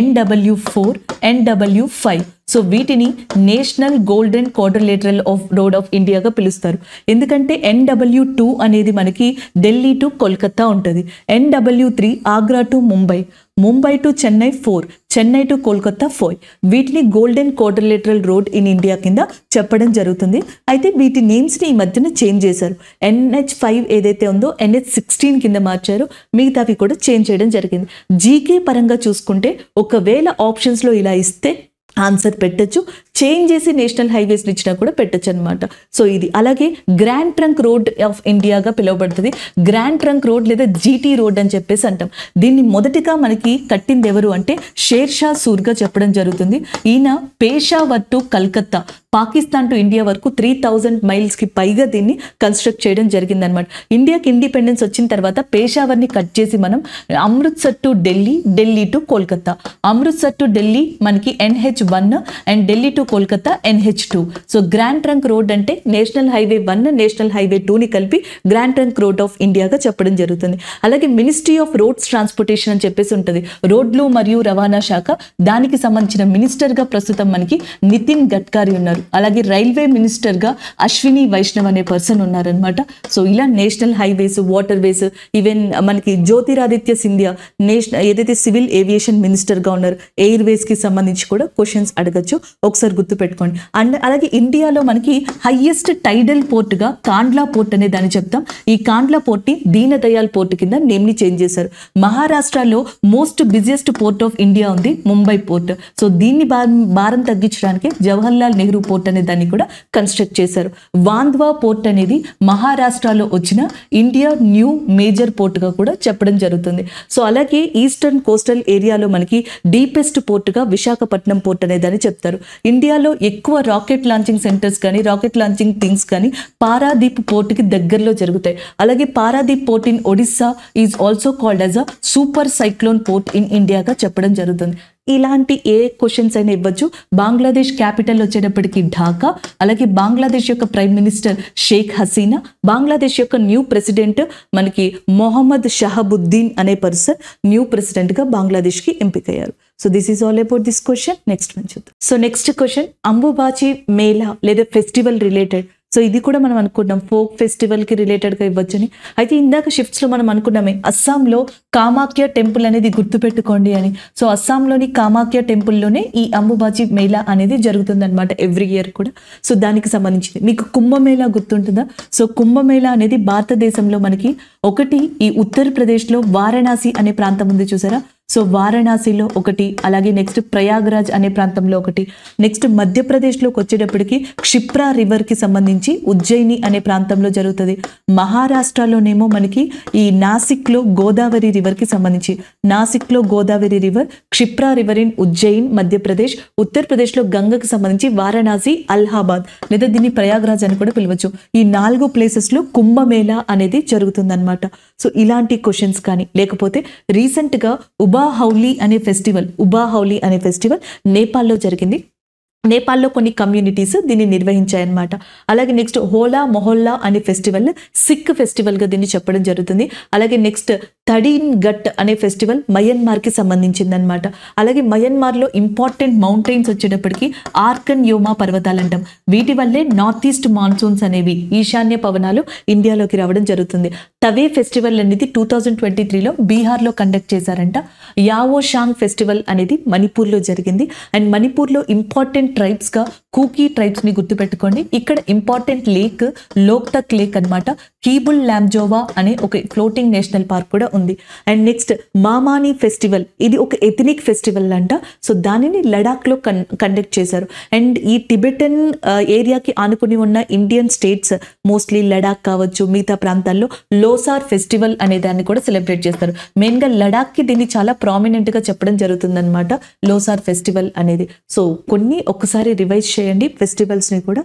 NW4, NW5. So వీటిని national golden quadrilateral road of ఇండియాగా పిలుస్తారు. ఎందుకంటే NW2 అనేది మనకి ఢిల్లీ టు కోల్కతా ఉంటుంది. NW3 Agra to Mumbai, Mumbai to Chennai 4, Chennai to Kolkata 4. వీటిని golden quadrilateral road in India కింద చెప్పడం జరుగుతుంది. అయితే వీటి నేమ్స్ని ఈ మధ్యన చేంజ్ చేశారు. NH5 ఏదైతే ఉందో NH16 కింద మార్చారు. మిగతావి కూడా చేంజ్ చేయడం జరిగింది. జీకే పరంగా చూసుకుంటే ఒకవేళ ఆప్షన్స్లో ఇలా ఇస్తే ఆన్సర్ పెట్టచ్చు, చేంజ్ చేసి నేషనల్ హైవేస్ని ఇచ్చినా కూడా పెట్టచ్చు అనమాట. సో ఇది అలాగే గ్రాండ్ ట్రంక్ రోడ్ ఆఫ్ ఇండియాగా పిలువబడుతుంది. గ్రాండ్ ట్రంక్ రోడ్ లేదా GT రోడ్ అని చెప్పేసి అంటాం. దీన్ని మొదటిగా మనకి కట్టింది ఎవరు అంటే షేర్ షా సూర్గా చెప్పడం జరుగుతుంది. ఈయన Peshawar to Calcutta, Pakistan to India వరకు 3000 మైల్స్కి పైగా దీన్ని కన్స్ట్రక్ట్ చేయడం జరిగిందనమాట. ఇండియాకి ఇండిపెండెన్స్ వచ్చిన తర్వాత పేషావర్ని కట్ చేసి మనం Amritsar to Delhi, Delhi to Kolkata, Amritsar to Delhi మనకి NH1 and Delhi to Kolkata NH2. So grand trunk road అంటే నేషనల్ హైవే 1, నేషనల్ హైవే 2ని కలిపి గ్రాండ్ ట్రంక్ రోడ్ ఆఫ్ ఇండియాగా చెప్పడం జరుగుతుంది. అలాగే మినిస్ట్రీ ఆఫ్ రోడ్స్ ట్రాన్స్పోర్టేషన్ అని చెప్పేసి ఉంటుంది, రోడ్లు మరియు రవాణా శాఖ. దానికి సంబంధించిన మినిస్టర్గా ప్రస్తుతం మనకి నితిన్ గడ్కరీ ఉన్నారు. అలాగే రైల్వే మినిస్టర్గా అశ్విని వైష్ణవ్ అనే పర్సన్ ఉన్నారనమాట. సో ఇలా national highways, water ways, even మనకి జ్యోతిరాదిత్య సింధియా ఏదైతే సివిల్ ఏవియేషన్ మినిస్టర్గా ఉన్నారు, ఎయిర్ వేస్కి సంబంధించి కూడా క్వశ్చన్ క్వశ్చన్స్ అడగచ్చు, ఒకసారి గుర్తుపెట్టుకోండి. అండ్ అలాగే ఇండియాలో మనకి హైయెస్ట్ టైడల్ పోర్ట్గా కాండ్లా పోర్ట్ అనే దాన్ని చెప్తాం. ఈ కాండ్లా పోర్ట్ని దీన్ దయాల్ పోర్ట్ కింద నేమ్ని చేంజ్ చేశారు. మహారాష్ట్రలో most busiest port of India ఉంది ముంబై పోర్ట్. సో దీన్ని భారం తగ్గించడానికి జవహర్లాల్ నెహ్రూ పోర్ట్ అనే దాన్ని కూడా కన్స్ట్రక్ట్ చేశారు. వాంద్వా పోర్ట్ అనేది మహారాష్ట్రలో వచ్చిన ఇండియా న్యూ మేజర్ పోర్ట్గా కూడా చెప్పడం జరుగుతుంది. సో అలాగే ఈస్టర్న్ కోస్టల్ ఏరియాలో మనకి డీపెస్ట్ పోర్ట్గా విశాఖపట్నం పోర్ట్ అనేదాన్ని చెప్తారు. ఇండియాలో ఎక్కువ రాకెట్ లాంచింగ్ సెంటర్స్ కానీ రాకెట్ లాంచింగ్ థింగ్స్ కానీ పారాదీప్ పోర్ట్కి దగ్గరలో జరుగుతాయి. అలాగే Paradip port in Odisha is also called as a super cyclone port in ఇండియాగా చెప్పడం జరుగుతుంది. ఇలాంటి ఏ క్వశ్చన్స్ అయినా ఇవ్వచ్చు. బంగ్లాదేశ్ క్యాపిటల్ వచ్చేటప్పటికి ఢాకా, అలాగే బంగ్లాదేశ్ యొక్క ప్రైమ్ మినిస్టర్ షేక్ హసీనా, బంగ్లాదేశ్ యొక్క న్యూ ప్రెసిడెంట్ మనకి మొహమ్మద్ షహబుద్దీన్ అనే పర్సన్ న్యూ ప్రెసిడెంట్గా బంగ్లాదేశ్కి ఎంపికయ్యారు. So this is all about this question. Next మనం చూద్దాం. So next question Ambubachi Mela లేదా ఫెస్టివల్ రిలేటెడ్. సో ఇది కూడా మనం అనుకున్నాం ఫోక్ ఫెస్టివల్కి రిలేటెడ్గా ఇవ్వచ్చని. అయితే ఇందాక షిఫ్ట్స్లో మనం అనుకున్నామే అస్సాంలో కామాఖ్య టెంపుల్ అనేది గుర్తుపెట్టుకోండి అని. సో అస్సాంలోని కామాఖ్య టెంపుల్లోనే ఈ అంబుబాచి మేళా అనేది జరుగుతుంది అనమాట ఎవ్రీ ఇయర్ కూడా. సో దానికి సంబంధించింది మీకు కుంభమేళా గుర్తుంటుందా? సో కుంభమేళా అనేది భారతదేశంలో మనకి ఒకటి ఈ ఉత్తరప్రదేశ్లో వారణాసి అనే ప్రాంతం ఉంది చూసారా. సో వారణాసిలో ఒకటి, అలాగే నెక్స్ట్ ప్రయాగ్రాజ్ అనే ప్రాంతంలో ఒకటి, నెక్స్ట్ మధ్యప్రదేశ్లోకి వచ్చేటప్పటికి క్షిప్రా రివర్కి సంబంధించి ఉజ్జయిని అనే ప్రాంతంలో జరుగుతుంది. మహారాష్ట్రలోనేమో మనకి ఈ నాసిక్లో గోదావరి రివర్కి సంబంధించి నాసిక్లో Godavari river, Kshipra river in Ujjain Madhya Pradesh, ఉత్తరప్రదేశ్లో గంగకి సంబంధించి వారణాసి, అలహాబాద్ లేదా దీన్ని ప్రయాగ్రాజ్ అని కూడా పిలవచ్చు. ఈ 4 ప్లేసెస్లో కుంభమేళా అనేది జరుగుతుందన్నమాట. సో ఇలాంటి క్వశ్చన్స్ కానీ లేకపోతే రీసెంట్గా ఉబా హౌలీ అనే ఫెస్టివల్ నేపాల్లో జరిగింది. నేపాల్లో కొన్ని కమ్యూనిటీస్ దీన్ని నిర్వహించాయన్నమాట. అలాగే నెక్స్ట్ హోలా మొహల్లా అనే ఫెస్టివల్ సిక్ ఫెస్టివల్గా దీన్ని చెప్పడం జరుగుతుంది. అలాగే నెక్స్ట్ తడీన్ గట్ అనే ఫెస్టివల్ మయన్మార్కి సంబంధించిందనమాట. అలాగే మయన్మార్లో ఇంపార్టెంట్ మౌంటైన్స్ వచ్చేటప్పటికి ఆర్కన్ యోమా పర్వతాలు అంటాం. వీటి వల్లే నార్త్ ఈస్ట్ మాన్సూన్స్ అనేవి ఈశాన్య పవనాలు ఇండియాలోకి రావడం జరుగుతుంది. తవే ఫెస్టివల్ అనేది 2023లో బీహార్లో కండక్ట్ చేశారంట. యావో షాంగ్ ఫెస్టివల్ అనేది మణిపూర్లో జరిగింది. అండ్ మణిపూర్లో ఇంపార్టెంట్ ట్రైబ్స్గా కూకీ ట్రైబ్స్ని గుర్తుపెట్టుకోండి. ఇక్కడ ఇంపార్టెంట్ లేక్ లోక్తక్ లేక్ అనమాట. కీబుల్ ల్యాంజోవా అనే ఒక ఫ్లోటింగ్ నేషనల్ పార్క్ కూడా ఉంది. అండ్ నెక్స్ట్ మామాని ఫెస్టివల్, ఇది ఒక ఎథనిక్ ఫెస్టివల్ అంట. సో దానిని లడాఖ్లో కండక్ట్ చేశారు. అండ్ ఈ టిబెటన్ ఏరియాకి ఆనుకుని ఉన్న ఇండియన్ స్టేట్స్ మోస్ట్లీ లడాక్ కావచ్చు మిగతా ప్రాంతాల్లో లోసార్ ఫెస్టివల్ అనే దాన్ని కూడా సెలబ్రేట్ చేస్తారు. మెయిన్గా లడాఖ్కి దీన్ని చాలా ప్రామినెంట్గా చెప్పడం జరుగుతుందన్నమాట లోసార్ ఫెస్టివల్ అనేది. సో కొన్ని ఒక్కసారి రివైజ్ చేయండి ఫెస్టివల్స్ని కూడా.